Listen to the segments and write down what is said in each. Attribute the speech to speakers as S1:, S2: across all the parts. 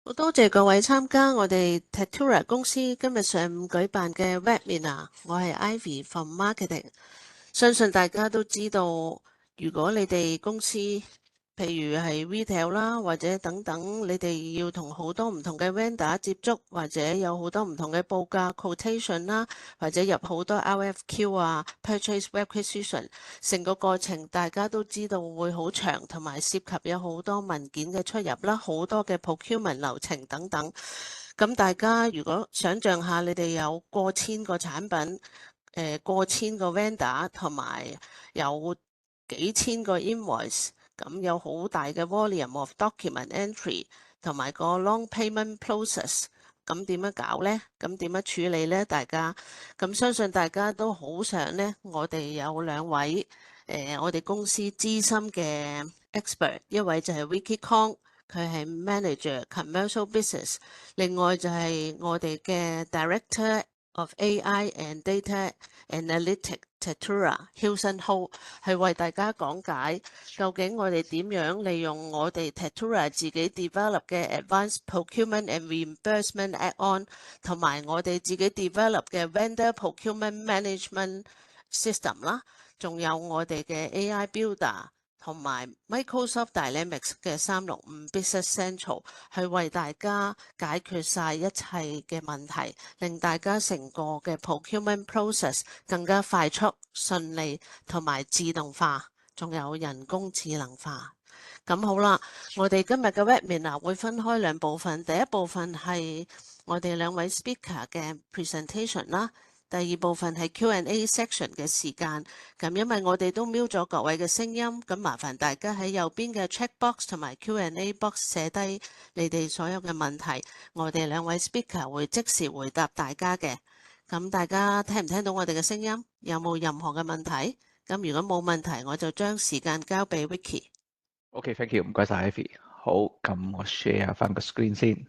S1: 好多謝各位參加我哋 Tatura 公司今日上午舉辦嘅 Webinar，我係 Ivy from Marketing。相信大家都知道，如果你哋公司譬如係 retail 啦，或者等等，你哋要同好多唔同嘅 vendor 接觸，或者有好多唔同嘅報價 quotation 啦，或者入好多 RFQ 啊 purchase requisition，成個過程大家都知道會好長，同埋涉及有好多文件嘅出入啦，好多嘅 procurement 流程等等。咁大家如果想像下，你哋有過千個產品，過千個 vendor，同埋有幾千個 invoice。咁有好大嘅 volume of document entry 同埋個 long payment process，咁點樣搞呢？咁點樣處理呢？大家咁相信大家都好想呢，我哋有兩位我哋公司資深嘅 expert，一位就係 Vicky Kong，佢係 manager commercial business，另外就係我哋嘅 director of AI and data analytic Tatura Hilson Ho， 係為大家講解究竟我哋點樣利用我哋 Tatura 自己 develop 嘅 Advanced Procurement and Reimbursement Add-on， 同埋我哋自己 develop 嘅 Vendor Procurement Management System 啦，仲有我哋嘅 AI Builder 同埋 Microsoft Dynamics 嘅365 Business Central， 去為大家解決晒一切嘅問題，令大家成個嘅 procurement process 更加快速、順利同埋自動化，仲有人工智能化。咁好啦，我哋今日嘅 webinar 會分開兩部分，第一部分係我哋兩位 speaker 嘅 presentation 啦。第二部分係 Q&A section 嘅時間，咁因為我哋都瞄咗各位嘅聲音，咁麻煩大家喺右邊嘅 check box 同埋 Q&A box 寫低你哋所有嘅問題，我哋兩位 speaker 會即時回答大家嘅。咁大家聽唔聽到我哋嘅聲音？有冇任何嘅問題？咁如果冇問題，我就將時間交俾 Vicky。OK，thank
S2: you，唔該晒 Ivy。好，咁我 share 翻個 screen 先。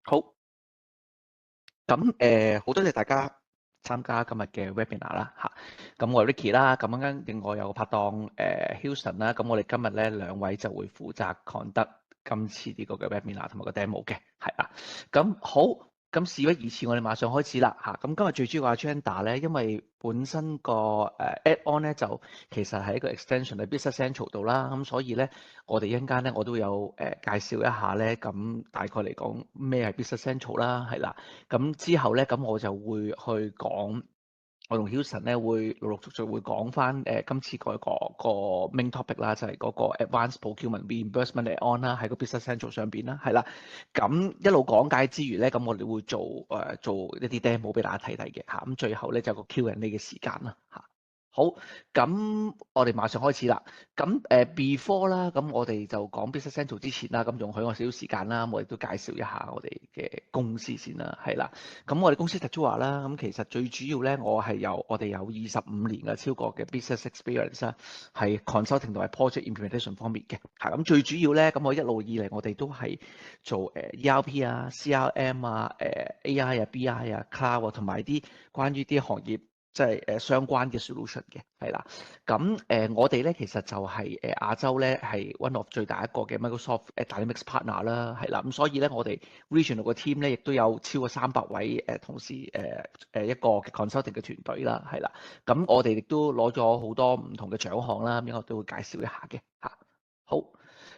S2: 好，咁好多謝大家參加今日嘅 webinar 啦嚇。咁我係 Ricky 啦，咁樣另外有個拍檔Hilson 啦。咁我哋今日咧兩位就會負責 conduct今次呢個嘅 webinar 同埋個 demo 嘅，係啦。咁好。咁事不宜遲，我哋馬上開始啦嚇。咁今日最主要嘅 agenda 咧，因為本身個add-on 咧就其實係一個 extension 喺 Business Central 度啦，咁所以咧我哋一陣間咧我都有介紹一下咧，咁大概嚟講咩係 Business Central 啦，係啦。咁之後咧咁我就會去講。我同 Hilson 咧會陸陸續續會講翻今次個 main topic 啦，就係嗰個 Advanced Procurement Reimbursement Add-on 啦，喺個 Business Central 上邊啦，係啦。咁一路講解之餘咧，咁我哋會做一啲 demo 俾大家睇睇嘅嚇。咁最後咧就有個 Q&A 嘅時間啦嚇。好，咁我哋馬上開始啦。咁before 啦，咁我哋就講 Business Central 之前啦，咁容許我少少時間啦，我哋都介紹一下我哋嘅公司先啦，係啦。咁我哋公司 Tatura 啦，咁其實最主要咧，我哋有25年嘅超過嘅 business experience 啦，係 consulting 同埋 project implementation 方面嘅。嚇，咁最主要咧，咁我一路以嚟我哋都係做ERP 啊、CRM 啊、AI 啊、BI 啊、Cloud 啊，同埋啲關於啲行業。即係相關嘅 solution 嘅，係啦。咁我哋咧其實就係亞洲咧係 one of 最大一個嘅 Microsoft Dynamics partner 啦，係啦。咁所以咧我哋 regional 個 team 咧亦都有超過300位同事一個 consulting 嘅團隊啦，係啦。咁我哋亦都攞咗好多唔同嘅獎項啦，咁我都會介紹一下嘅嚇。好。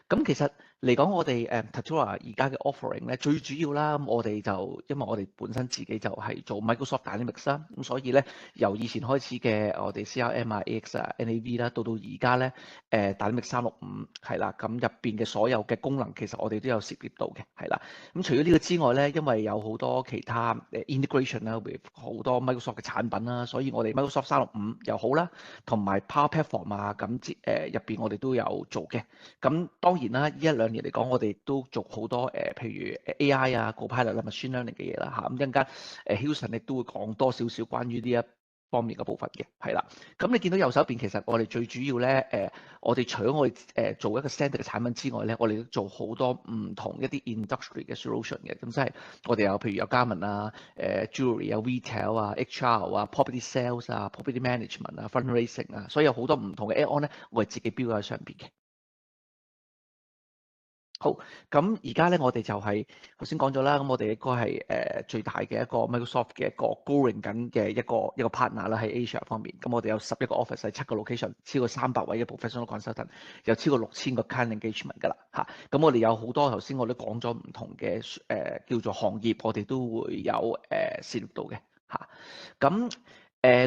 S2: 咁其實嚟講，我哋Tatura 而家嘅 offering 咧，最主要啦，我哋就因為我哋本身自己就係做 Microsoft Dynamics 啦，咁所以咧由以前開始嘅我哋 CRM 啊、AX 啊、NAV 啦，到而家咧Dynamics 365係啦，咁入邊嘅所有嘅功能其實我哋都有涉獵到嘅，係啦。咁除咗呢個之外咧，因為有好多其他integration 啦，with 好多 Microsoft 嘅產品啦，所以我哋 Microsoft 365又好啦，同埋 Power Platform 啊，咁入邊我哋都有做嘅。咁當然啦，呢1-2年嚟講，我哋都做好多譬如 AI 啊、Copilot 啦、Machine Learning 嘅嘢啦嚇。咁一陣間Hilson 亦都會講多少少關於呢方面嘅部分嘅，係啦。咁你見到右手邊其實我哋最主要咧，我哋除咗我哋做一個 standard 嘅產品之外咧，我哋都做好多唔同一啲 industry 嘅 solution 嘅。咁即係我哋有譬如有加盟啊、jewelry 啊、retail 啊、HR 啊、property sales 啊、property management 啊、fundraising 啊，所以有好多唔同嘅 add-on 咧，我哋自己標喺上邊嘅。好，咁而家咧，我哋就係頭先講咗啦。咁我哋應該係最大嘅一個 Microsoft 嘅一個 growing 緊嘅一個 partner 啦，喺 Asia 方面。咁我哋有11個 office 喺7個 location，超過300位嘅 professional consultant，有超過6000個 client engagement 㗎啦嚇。咁我哋有好多頭先我都講咗唔同嘅叫做行業，我哋都會有涉獵到嘅嚇。咁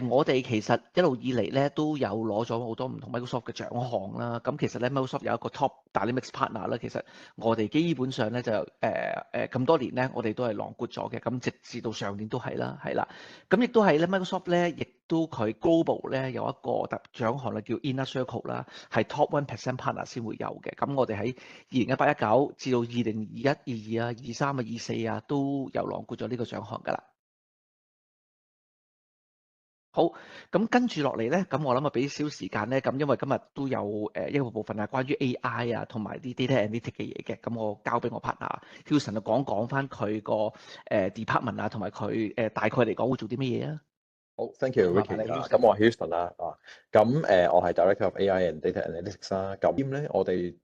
S2: 我哋其實一路以嚟咧都有攞咗好多唔同 Microsoft 嘅獎項啦。咁其實咧 Microsoft 有一個 Top Dynamics Partner 啦。其實我哋基本上咧就咁多年咧，我哋都係囊括咗嘅。咁直至到上年都係啦，係啦。咁亦都係咧 Microsoft 咧，亦都佢 Global 咧有一個特獎項啦，叫 Inner Circle 啦，係 Top 1% Partner 先會有嘅。咁我哋喺2018-19至到2021-22啊、23啊、24啊都有囊括咗呢個獎項㗎啦。好，咁跟住落嚟咧，咁我諗啊俾少時間咧，咁因為今日都有一個部分係關於 AI 啊，同埋啲 data analytic 嘅嘢嘅，咁我交俾我 partner Houston 就講翻佢個department 啊，同埋佢大概嚟講會做啲乜嘢啊？
S3: 好，thank you
S2: 麻煩
S3: Ricky
S2: 你
S3: 啊，
S2: Houston。
S3: 咁我係 Houston 啦咁我係 Director of AI and Data Analytics 啦。咁咧，我哋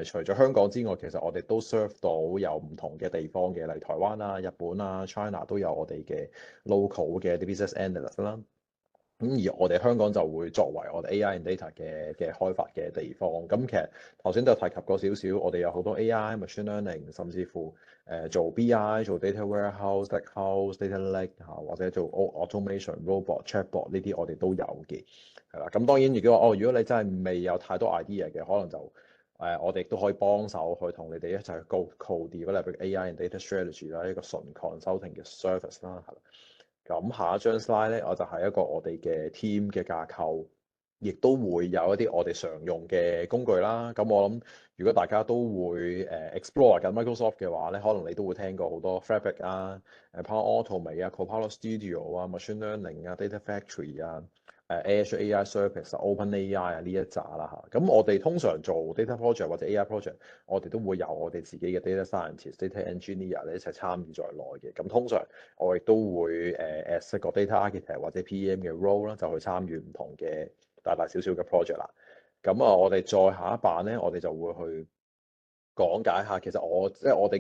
S3: 除咗香港之外，其實我哋都 serve 到有唔同嘅地方嘅，例如台灣啦、日本啦、China 都有我哋嘅 local 嘅 business analyst 啦。咁而我哋香港就會作為我哋 AI and data 嘅開發嘅地方。咁其實頭先都有提及過少少，我哋有好多 AI、machine learning，甚至乎做 BI、做 data warehouse、lakehouse、data lake 嚇，或者做 automation、robot、chatbot 呢啲我哋都有嘅，係啦。咁當然如果如果你真係未有太多 idea 嘅，可能就我哋都可以幫手去同你哋一齊去 co-develop AI and data strategy 啦，一個純 consulting 嘅 service 啦，係啦。咁下一張 slide 咧，我就係一個我哋嘅 team 嘅架構，亦都會有一啲我哋常用嘅工具啦。咁我諗，如果大家都會explore 緊 Microsoft 嘅話咧，可能你都會聽過好多 Fabric 啊、Power Automate 啊、Copilot Studio 啊、Machine Learning 啊、Data Factory 啊、Azure AI Service 啊、OpenAI 啊呢一紮啦嚇。咁我哋通常做 data project 或者 AI project，我哋都會有我哋自己嘅 data scientist、data engineer 咧一齊參與在內嘅。咁通常我亦都會as 一個 data architect 或者 PM 嘅 role 啦，就去參與唔同嘅大大小小嘅 project 啦。咁我哋再下一版咧，我哋就會去講解下，其實即係我哋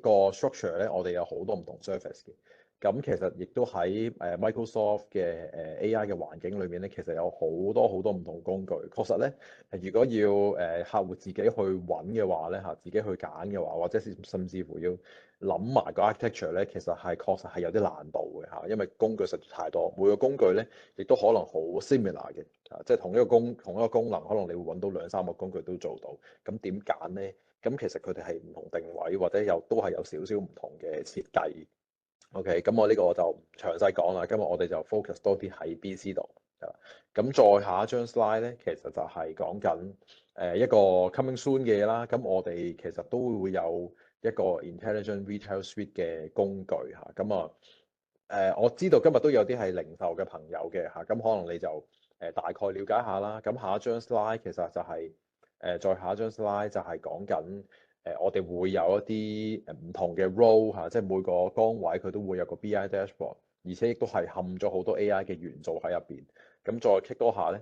S3: 個 structure 咧，我哋有好多唔同 service 嘅。咁其實亦都喺Microsoft 嘅AI 嘅環境裏面咧，其實有好多好多唔同工具。確實咧，如果要客戶自己去揾嘅話咧嚇，自己去揀嘅話，或者甚至乎要諗埋個 architecture 咧，其實確實係有啲難度嘅嚇，因為工具實在太多，每個工具咧亦都可能好 similar 嘅，即係同一個功能，可能你會揾到兩三個工具都做到。咁點揀咧？咁其實佢哋係唔同定位，或者都係有少少唔同嘅設計。OK，咁我呢個我就唔詳細講啦。今日我哋就 focus 多啲喺 BC 度。咁再下一張 slide 咧，其實就係講緊一個 coming soon 嘅嘢啦。咁我哋其實都會有一個 Intelligent Retail Suite 嘅工具嚇。咁我知道今日都有啲係零售嘅朋友嘅嚇，咁可能你就大概了解下啦。咁下一張 slide 其實就係再下一張 slide 就係講緊我哋會有一啲唔同嘅 role 嚇，即係每個崗位佢都會有個 BI dashboard，而且亦都係冚咗好多 AI 嘅元素喺入邊。咁再 click 多下咧，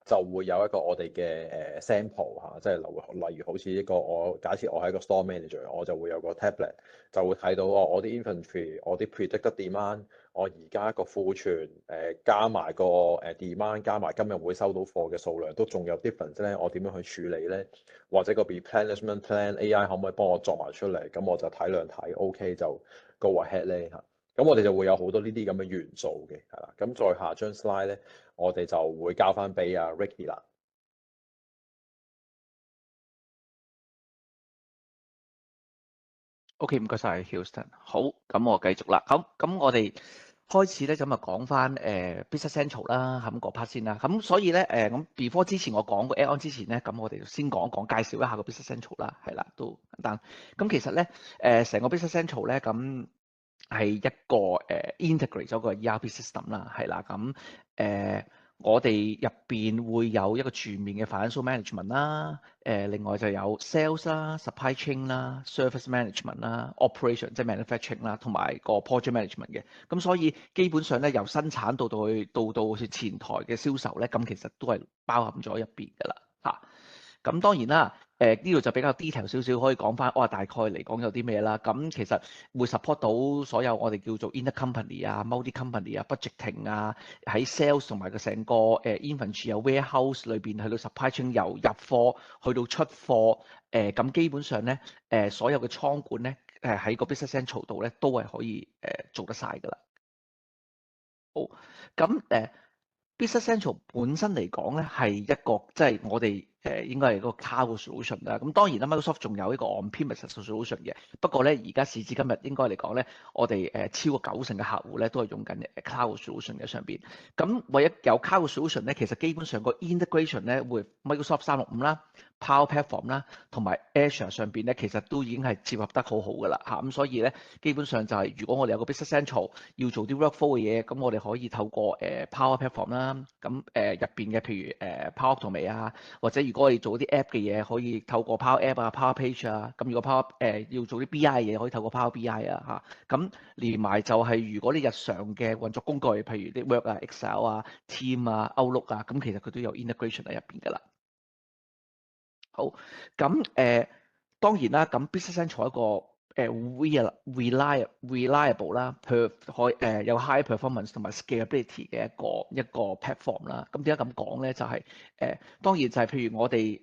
S3: 就會有一個我哋嘅sample 嚇，即係例如好似一個假設我係一個 store manager，我就會有個 tablet，就會睇到我啲 inventory，我啲 predicted demand，我而家個庫存加埋個demand，加埋今日會收到貨嘅數量，都仲有 difference 咧，我點樣去處理咧？或者個 replenishment plan AI 可唔可以幫我作埋出嚟？咁我就睇兩睇，OK 就 go ahead 咧嚇。咁我哋就會有好多呢啲咁嘅元素嘅，係啦。咁再下張 slide 咧，我哋就會交翻俾阿 Ricky 啦。
S2: OK，唔該晒 Houston。好，咁我繼續啦。咁我哋開始咧，咁啊講翻Business Central 啦，咁嗰 part 先啦。咁所以咧咁 before 之前我講個 add-on 之前咧，咁我哋先講一講介紹一下個 Business Central 啦，係啦，都簡單。咁其實咧成個 Business Central 咧咁。係一個integrate 咗個 ERP system 啦，係啦，咁我哋入邊會有一個全面嘅 financial management 啦，另外就有 sales 啦、supply chain 啦、service management 啦、operation 即係 manufacturing 啦，同埋個 project management 嘅。咁所以基本上咧，由生產到好似前台嘅銷售咧，咁其實都係包含咗入邊㗎啦嚇。咁當然啦，呢度就比較 detail 少少，可以講翻，大概嚟講有啲咩啦。咁其實會 support 到所有我哋叫做 intercompany 啊、multi company 啊、budgeting 啊，喺 sales 同埋個成個inventory 有 warehouse 裏邊去到 supply chain 由入貨去到出貨，咁基本上咧所有嘅倉管咧喺個 Business Central 度咧都係可以做得晒㗎啦。好，咁Business Central 本身嚟講咧係一個即係我哋應該係個 cloud solution 啦。咁當然啦 ，Microsoft 仲有一個 on-premise solution 嘅。不過咧，而家時至今日應該嚟講咧，我哋超過90%嘅客戶咧都係用緊 cloud solution 嘅上邊。咁唯一有 cloud solution 咧，其實基本上個 integration 咧會 Microsoft 365啦、Power Platform 啦，同埋 Azure 上邊咧，其實都已經係接合得好好㗎啦嚇。咁所以咧，基本上就係如果我哋有個 Business Central 要做啲 workflow 嘅嘢，咁我哋可以透過Power Platform 啦，咁入邊嘅譬如Power Automate 啊，或者如果我哋做啲 app 嘅嘢，可以透過 Power App 啊、Power Page 啊，咁如果 Power 要做啲 BI 嘅嘢，可以透過 Power BI 啊嚇。咁連埋就係如果你日常嘅運作工具，譬如啲 Word 啊、Excel 啊、Team 啊、Outlook 啊，咁其實佢都有 integration 喺入邊㗎啦。好，咁當然啦，咁 Business Central 一個reliable 啦，有 high performance 同埋 scalability 嘅一個 platform 啦。咁點解咁講咧？就係當然就係譬如我哋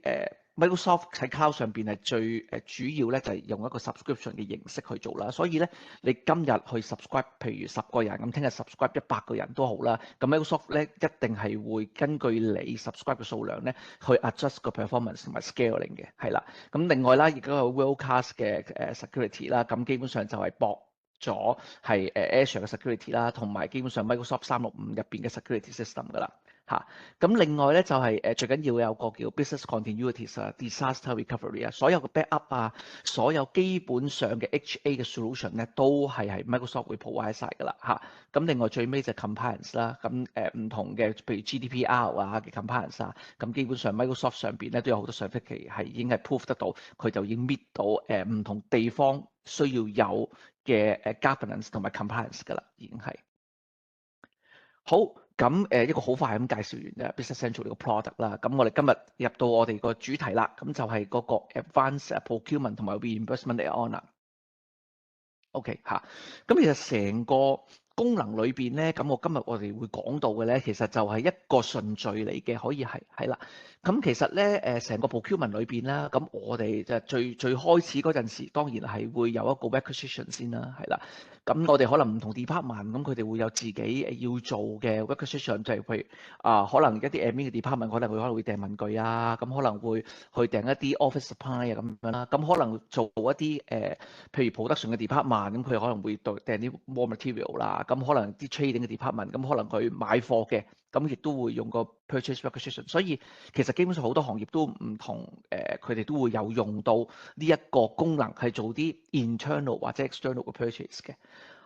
S2: Microsoft 喺 cloud 上邊係最主要咧，就係用一個 subscription 嘅形式去做啦。所以咧，你今日去 subscribe，譬如10個人，咁聽日 subscribe 100個人都好啦。咁 Microsoft 咧一定係會根據你 subscribe 嘅數量咧，去 adjust 個 performance 同埋 scaling 嘅，係啦。咁另外啦，亦都有 world-class 嘅security 啦。咁基本上就係駁咗係Azure 嘅 security 啦，同埋基本上 Microsoft 365入邊嘅 security system 㗎啦。咁另外咧就係最緊要有個叫 business continuity 啊、disaster recovery 啊，所有嘅 backup 啊，所有基本上嘅 HA 嘅 solution 咧都係 Microsoft 會 provide 晒㗎啦。咁另外最尾就 compliance 啦，咁唔同嘅譬如 GDPR 啊嘅 compliance 啊，咁基本上 Microsoft 上邊咧都有好多 certificate 係已經係 prove 得到，佢就已經 meet 到唔同地方需要有嘅governance 同埋 compliance 㗎啦，已經係好。咁一個好快咁介紹完 Business Central 呢個 product 啦。咁我哋今日入到我哋個主題啦，咁就係嗰個 Advanced Procurement 同埋 Reimbursement Add-on 啦。OK 咁其實成個功能裏邊咧，咁今日我哋會講到嘅咧，其實就係一個順序嚟嘅，可以係啦。咁其實咧成個 procurement 裏邊啦，咁我哋就最開始嗰陣時，當然係會有一個 requisition 先啦，係啦。咁我哋可能唔同 department，咁佢哋會有自己要做嘅 requisition，就係譬如可能一啲 admin 嘅 department 可能會訂文具啊，咁可能會去訂一啲 office supply 啊咁樣啦。咁可能做一啲譬如 production 嘅 department，咁佢可能會訂啲 raw material 啦。咁可能啲 trading 嘅 department，咁可能佢買貨嘅，咁亦都會用個 purchase requisition。所以其實基本上好多行業都唔同，佢哋都會有用到呢一個功能係做啲 internal 或者 external 嘅 purchase 嘅。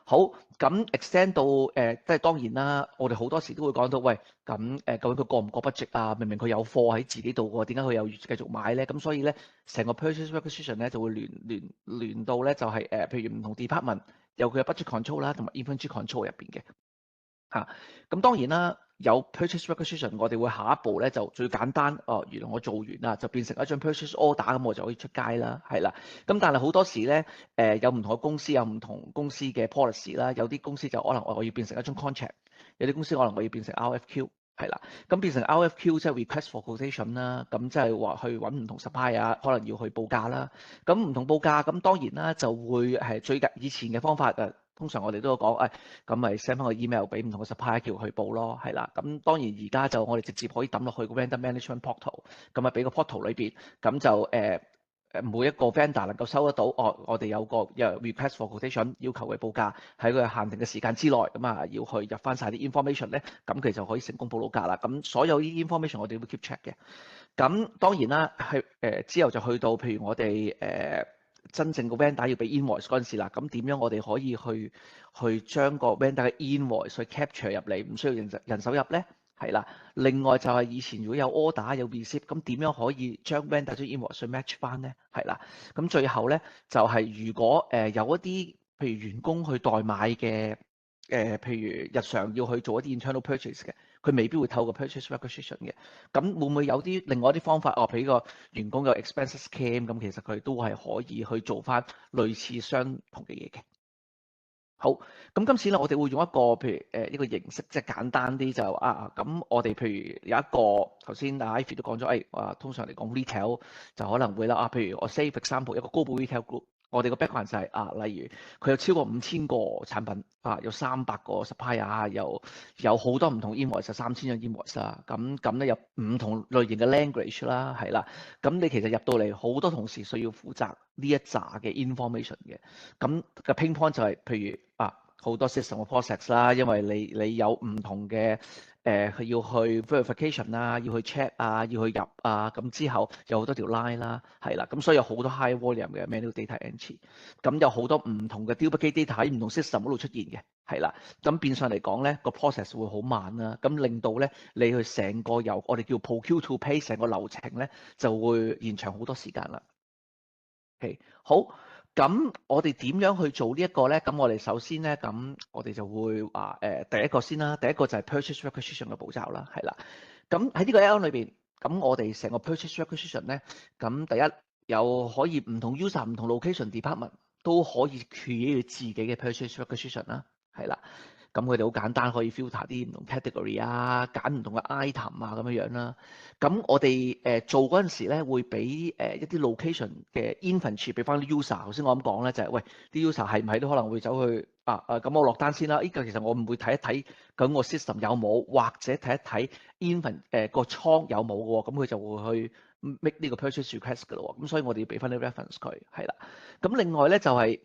S2: 好，咁 extend 到即係當然啦，我哋好多時都會講到，喂，咁究竟佢過唔過 budget 啊？明明佢有貨喺自己度喎，點解佢又繼續買咧？咁所以咧，成個 purchase requisition 咧就會聯到咧，就係譬如唔同 department 有佢嘅 budget control 啦，同埋 inventory control 入邊嘅。咁當然啦，有 purchase requisition，我哋會下一步咧就最簡單，原來我做完啦，就變成一張 purchase order，咁我就可以出街啦，係啦。咁但係好多時咧，有唔同嘅公司有唔同公司嘅 policy 啦，有啲公司就可能我要變成一張 contract，有啲公司可能我要變成 RFQ，係啦。咁變成 RFQ 即係 request for quotation 啦，咁即係話去揾唔同 supplier 啊，可能要去報價啦。咁唔同報價，咁當然啦就會係最近以前嘅方法通常我哋都有講，咁咪 send 翻個 email 俾唔同嘅 supplier 叫佢報咯，係啦。咁當然而家就我哋直接可以抌落去個 vendor management portal，咁俾個 portal 裏邊，咁就每一個 vendor 能夠收得到，我哋有個 request for quotation 要求佢報價喺佢限定嘅時間之內，咁要去入翻晒啲 information 咧，咁佢就可以成功報到價啦。咁所有呢啲 information 我哋會 keep check 嘅。咁當然啦，係之後就去到譬如我哋真正個 vendor 要俾 invoice 嗰陣時啦，咁點樣我哋可以去將個 vendor 嘅 invoice 去 capture 入嚟，唔需要人手入咧？係啦。另外就係以前如果有 order 有 receipt，咁點樣可以將 vendor 將 invoice 去 match 翻咧？係啦。咁最後咧就係如果有一啲譬如員工去代買嘅譬如日常要去做一啲 internal purchase 嘅，佢未必會透過 purchase requisition 嘅。咁會唔會有啲另外一啲方法？譬如個員工有 expenses claim，咁其實佢都係可以去做翻類似相同嘅嘢嘅。好，咁今次咧，我哋會用一個譬如一個形式，即係簡單啲就咁我哋譬如有一個頭先阿 Ivy 都講咗，通常嚟講 retail 就可能會啦，譬如我 say for example 一個 global retail group，我哋個 background 就係例如佢有超過5000個產品，有300個 supplier，有好多唔同 invoice， 3000張 invoice 啦，咁咧有唔同類型嘅 language 啦，係啦，咁你其實入到嚟好多同事需要負責呢一紮嘅 information 嘅，咁個 pain point 就係譬如好多 system 嘅 process 啦，因為你有唔同嘅佢要去 verification 啦，要去 check 要去入咁之後有好多條 line 啦，係啦，咁所以有好多 high volume 嘅 manual data entry，咁有好多唔同嘅 duplicate data 喺唔同 system 嗰度出現嘅，係啦，咁變相嚟講咧個 process 會好慢啦，咁令到咧你去成個由我哋叫 procure to pay 成個流程咧就會延長好多時間啦。OK， 好。咁我哋點樣去做呢一個咧？咁我哋首先咧，咁我哋就會話第一個先啦。第一個就係 purchase requisition 嘅步驟啦，係啦。咁喺呢個 L 裏邊，咁我哋成個 purchase requisition 咧，咁第一有可以唔同 user、唔同 location department 都可以 create 自己嘅 purchase requisition 啦，係啦。咁佢哋好簡單，可以 filter 啲唔同 category揀唔同嘅 item 咁樣啦。咁我哋做嗰陣時咧，會俾一啲 location 嘅 inventory 俾翻啲 user。頭先我咁講咧，就係喂啲 user 係唔係都可能會走去咁我落單先啦。呢個其實我唔會睇一睇咁個 system 有冇，或者睇一睇 inventory 個倉有冇嘅喎。咁佢就會去 make 呢個 purchase request 嘅咯。咁所以我哋要俾翻啲 reference 佢，係啦。咁另外咧就係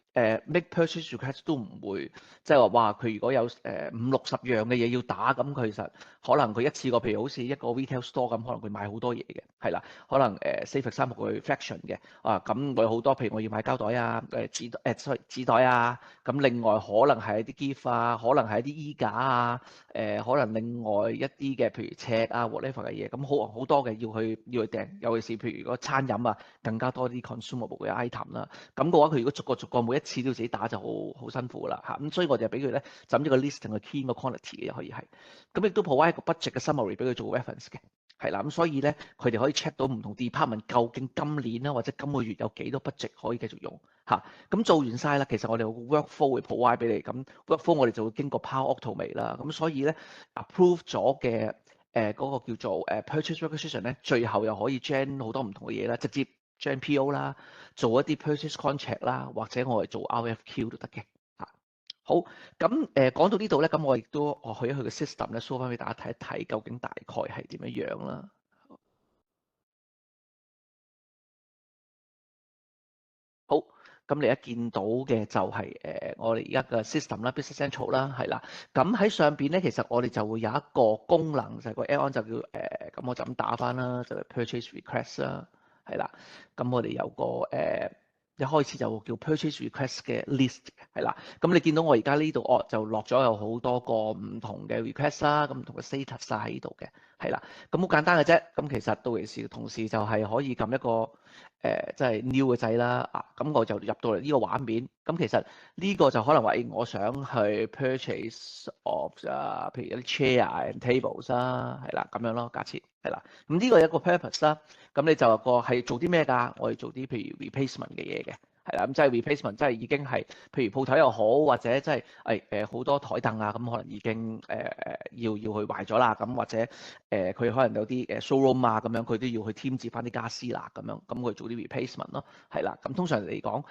S2: make purchase request 都唔會即係話佢如果有50-60樣嘅嘢要打，咁佢其實可能佢一次過，譬如好似一個 retail store 咁，可能佢買好多嘢嘅，係啦，可能say for example佢 fraction 嘅咁我有好多，譬如我要買膠袋紙袋咁另外可能係一啲 gift 可能係一啲衣架可能另外一啲嘅譬如尺whatever 嘅嘢，咁好多嘅要去訂，尤其是譬如如果餐飲更加多啲 consumable 嘅 item 啦。咁嘅話，佢如果逐個每一次都要自己打就好辛苦啦嚇。咁所以我哋俾佢咧就咁一個 listing 去 key 個 quantity 嘅，可以係。咁亦都 provide 一個 budget 嘅 summary 俾佢做 reference 嘅，係啦。咁所以咧佢哋可以 check 到唔同 department 究竟今年啦或者今個月有幾多 budget 可以繼續用嚇。咁做完晒啦，其實我哋有個 workflow 會 provide 俾你。咁 workflow 我哋就會經過 Power Automate 啦。咁所以咧 approve 咗嘅嗰個叫做purchase requisition 咧，最後又可以 gen 好多唔同嘅嘢啦，直接將 PO 啦，做一啲 purchase contract 啦，或者我哋做 RFQ 都得嘅嚇。好，咁講到呢度咧，咁我亦都去一去個 system 咧 show 翻俾大家睇一睇，究竟大概係點樣樣啦。好，咁你一見到嘅就係我哋而家嘅 system 啦 ，Business Central 啦，係啦。咁喺上邊咧，其實我哋就會有一個功能，就係個 add-on 就叫咁我就咁打翻啦，就係 purchase request 啦。係啦，咁我哋有個一開始就叫 purchase request 嘅 list 係啦。咁你見到我而家呢度就落咗有好多個唔同嘅 request 啦，咁唔同嘅 status 喺度嘅，係啦。咁好簡單嘅啫。咁其實到時同時就係可以撳一個即係 new 嘅掣啦。咁我就入到嚟呢個畫面。咁其實呢個就可能話我想去 purchase of 譬如一啲 chair and tables 啦，係啦咁樣咯，假設係啦。咁呢個有一個 purpose 啦。咁你就個係做啲咩㗎？我哋做啲譬如 replacement 嘅嘢嘅，係啦。咁即係 replacement，即係已經係譬如鋪頭又好，或者即係好多台凳咁可能已經要去壞咗啦。咁或者佢可能有啲showroom 咁樣，佢都要去添置翻啲傢俬啦咁樣。咁佢做啲 replacement 咯，係啦。咁通常嚟講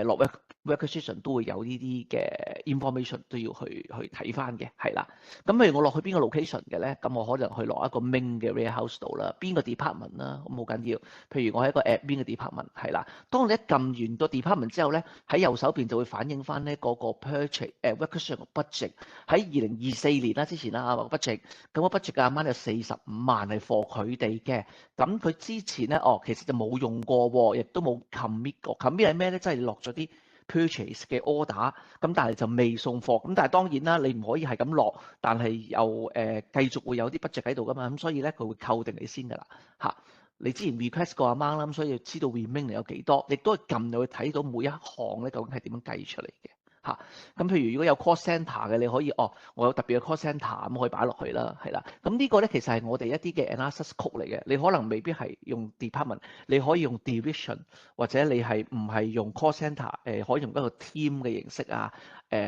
S2: 落 requisition 都會有呢啲嘅 information 都要去睇翻嘅，係啦。咁譬如我落去邊個 location 嘅咧？咁我可能去落一個 main 嘅 warehouse 度啦，邊個 department 啦，咁好緊要。譬如我係一個 admin 嘅 department，係啦。當你一撳完個 department department 之後咧，喺右手邊就會反映翻咧嗰個 purchase requisition budget 喺2024年啦之前啦個 budget，咁個 budget 嘅 amount 有45萬係 for 佢哋嘅。咁佢之前咧其實就冇用過喎，亦都冇 commit 過。commit 係咩咧？即係你落咗啲 purchase 嘅 order，咁但係就未送貨。咁但係當然啦，你唔可以係咁落，但係又繼續會有啲 budget 喺度噶嘛。咁所以咧佢會扣定你先㗎啦嚇。你之前 request 個 amount 啦，咁所以要知道 remaining 有幾多，亦都係撳入去睇到每一項咧究竟係點樣計出嚟嘅嚇。咁譬如如果有 call centre 嘅，你可以我有特別嘅 call centre 咁可以擺落去啦，係啦。咁呢個咧其實係我哋一啲嘅 analysis code 嚟嘅，你可能未必係用 department，你可以用 division 或者你係唔係用 call centre 可以用一個 team 嘅形式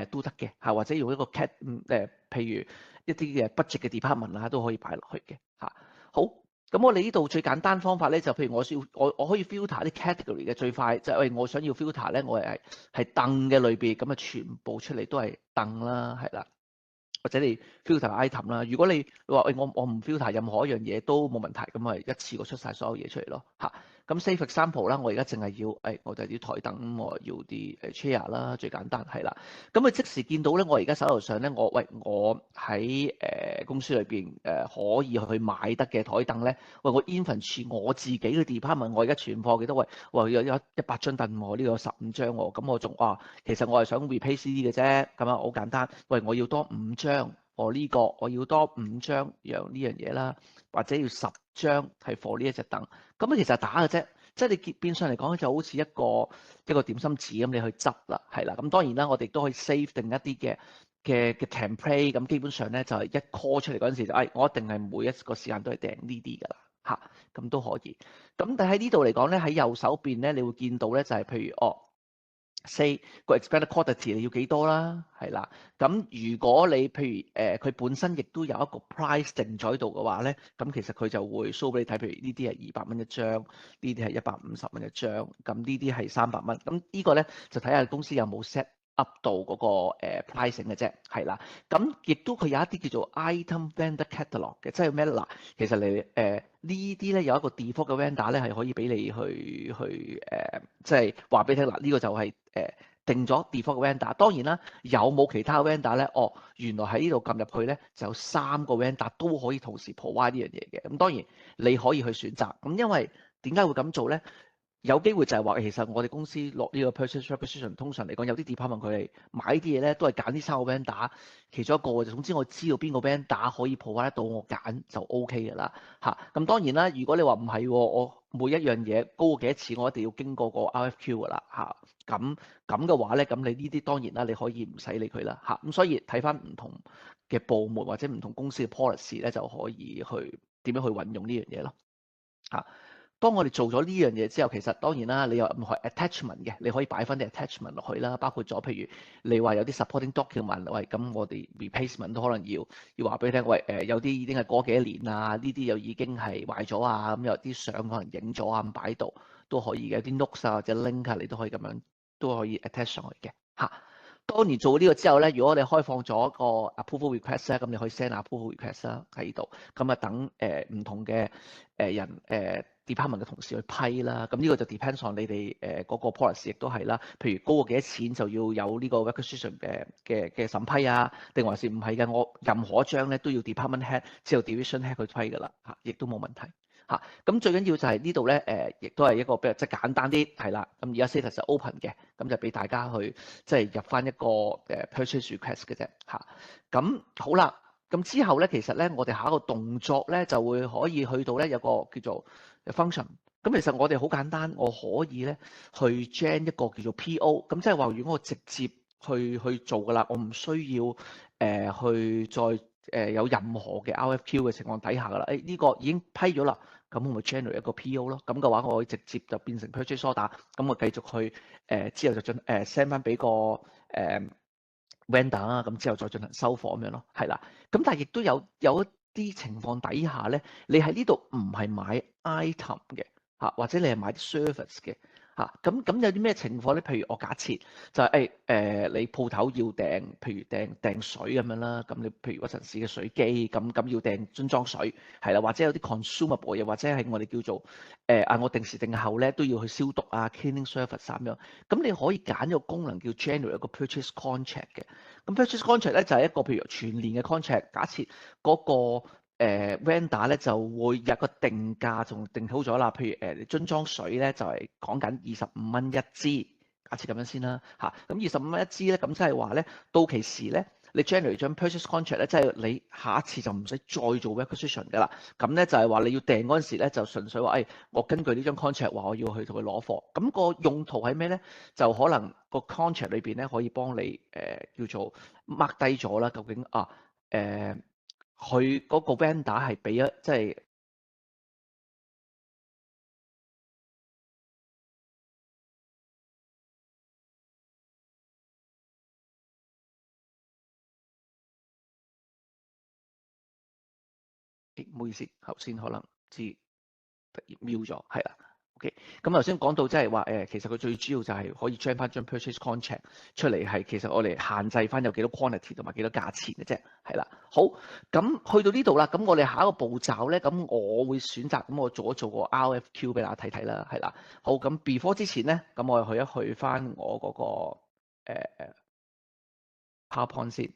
S2: 都得嘅嚇，或者用一個 cat 譬如一啲嘅 budget 嘅 department 啦都可以擺落去嘅嚇。好。咁我哋呢度最簡單方法咧，就譬如我可以 filter 啲 category 嘅最快，就係我想要 filter 咧，我係凳嘅類別，咁啊全部出嚟都係凳啦，係啦，或者你 filter item 啦。如果你話我唔 filter 任何一樣嘢都冇問題，咁咪一次過出晒所有嘢出嚟咯嚇。咁 save example 啦，我而家淨係要我就係啲台凳，我要啲chair 啦，最簡單係啦。咁佢即時見到咧，我而家手頭上咧，我喺公司裏邊可以去買得嘅台凳咧，我 inventory 我自己嘅 department，我而家存貨幾多？有100張凳喎，呢個有15張喎，咁我仲其實我係想 replace 啲嘅啫，咁啊好簡單。我要多5張，我要多5張讓呢樣嘢啦，或者要10張係 for 呢一隻凳，咁其實打嘅啫，即係你變相嚟講就好似一個點心紙咁，你去執啦，係啦。咁當然啦，我哋都可以 save 定一啲嘅 template，咁基本上咧就係一 call 出嚟嗰陣時就我一定係每一個時間都係訂呢啲㗎啦嚇，咁都可以。咁但喺呢度嚟講咧，喺右手邊咧，你會見到咧就係譬如say 個 expected quantity 你要幾多啦，係啦。咁如果你譬如佢本身亦都有一個 price 定咗喺度嘅話咧，咁其實佢就會 show 俾你睇，譬如呢啲係200蚊一張，呢啲係150蚊一張，咁呢啲係300蚊。咁呢個咧就睇下公司有冇 set up 到嗰個pricing 嘅啫，係啦。咁亦都佢有一啲叫做 item vendor catalog 嘅，即係咩咧？嗱，其實你呢啲咧有一個 default 嘅 vendor 咧係可以俾你去即係話俾你聽嗱，呢個就係定咗 default 嘅 vendor。當然啦，有冇其他 vendor 咧？原來喺呢度撳入去咧就有3個 vendor 都可以同時 provide 呢樣嘢嘅。咁當然你可以去選擇。咁因為點解會咁做咧？有機會就係話，其實我哋公司落呢個 purchase requisition，通常嚟講有啲 department佢哋買啲嘢咧，都係揀呢3個 vendor 其中一個。總之我知道邊個 vendor可以 provide 得到，我揀就 OK 㗎啦嚇。咁當然啦，如果你話唔係，我每一樣嘢高過幾多錢，我一定要經過個 RFQ 㗎啦嚇。咁嘅話咧，咁你呢啲當然啦，你可以唔使理佢啦嚇。咁所以睇翻唔同嘅部門或者唔同公司嘅 policy 咧，就可以去點樣去運用呢樣嘢咯嚇。當我哋做咗呢樣嘢之後，其實當然啦，你有任何 attachment 嘅，你可以擺翻啲 attachment 落去啦，包括咗譬如你話有啲 supporting document，喂，咁我哋 replacement 都可能要話俾你聽，喂，有啲已經係過幾多年啊，呢啲又已經係壞咗啊，咁有啲相可能影咗啊，咁擺度都可以嘅，有啲 notes 啊或者 link 啊，你都可以咁樣都可以 attach 上去嘅嚇。當然做呢個之後咧，如果你開放咗個 approval request 咧，咁你可以 send approval request 啦喺度，咁啊等唔同嘅人department 嘅同事去批啦。咁呢個就 depends on 你哋嗰個 policy 亦都係啦。譬如高過幾多錢就要有呢個 requisition 嘅審批啊，定還是唔係嘅？我任何一張咧都要 department head 之後 division head 去批㗎啦嚇，亦都冇問題。咁最緊要就係呢度咧，亦都係一個比較即係簡單啲係啦。咁而家 status 就 open 嘅，咁就俾大家去即係入翻一個purchase request 嘅啫嚇。咁好啦，咁之後咧，其實咧我哋下一個動作咧就會可以去到咧有個叫做 function。咁其實我哋好簡單，我可以咧去 gen 一個叫做 PO。咁即係話，如果我直接去做㗎啦，我唔需要去再有任何嘅 RFQ 嘅情況底下㗎啦。呢個已經批咗啦。咁我咪 generate 一個 PO 咯，咁嘅話我可以直接就變成 purchase order，咁我繼續去之後就send 翻俾個vendor 啊，咁之後再進行收貨咁樣咯，係啦。咁但係亦都有一啲情況底下咧，你喺呢度唔係買 item 嘅嚇，或者你係買啲 service 嘅，咁有啲咩情況咧？譬如我假設就係你鋪頭要訂，譬如訂水咁樣啦，咁你譬如屈臣氏嘅水機，咁要訂樽裝水，係啦，或者有啲 consumable 又或者係我哋叫做我定時定候咧都要去消毒啊 cleaning service 咁樣，咁你可以揀一個功能叫 generate 一個 purchase contract 嘅，咁 purchase contract 咧就係一個譬如全年嘅 contract，假設嗰個vendor 咧就會有一個定價，仲定好咗啦。譬如你樽裝水咧就係講緊25蚊一支，假設咁樣先啦嚇。咁25蚊一支咧，咁即係話咧到期時咧，你 generate 張 purchase contract 咧，即係你下一次就唔使再做 requisition 㗎啦。咁咧就係話你要訂嗰陣時咧，就純粹話我根據呢張 contract 話我要去同佢攞貨。咁個用途係咩咧？就可能個 contract 裏邊咧可以幫你叫做 mark 低咗啦，究竟佢嗰個 vendor 係俾咗，即係唔好意思，頭先可能突然瞄咗，係啦。OK，咁頭先講到即係話其實佢最主要就係可以 generate 翻張 purchase contract 出嚟，係其實我哋限制翻有幾多 quantity 同埋幾多價錢嘅啫，係啦。好，咁去到呢度啦，咁我哋下一個步驟咧，咁我會選擇咁我做個 RFQ 俾大家睇睇啦，係啦。好，咁 before 之前咧，咁我去翻我嗰個PowerPoint 先。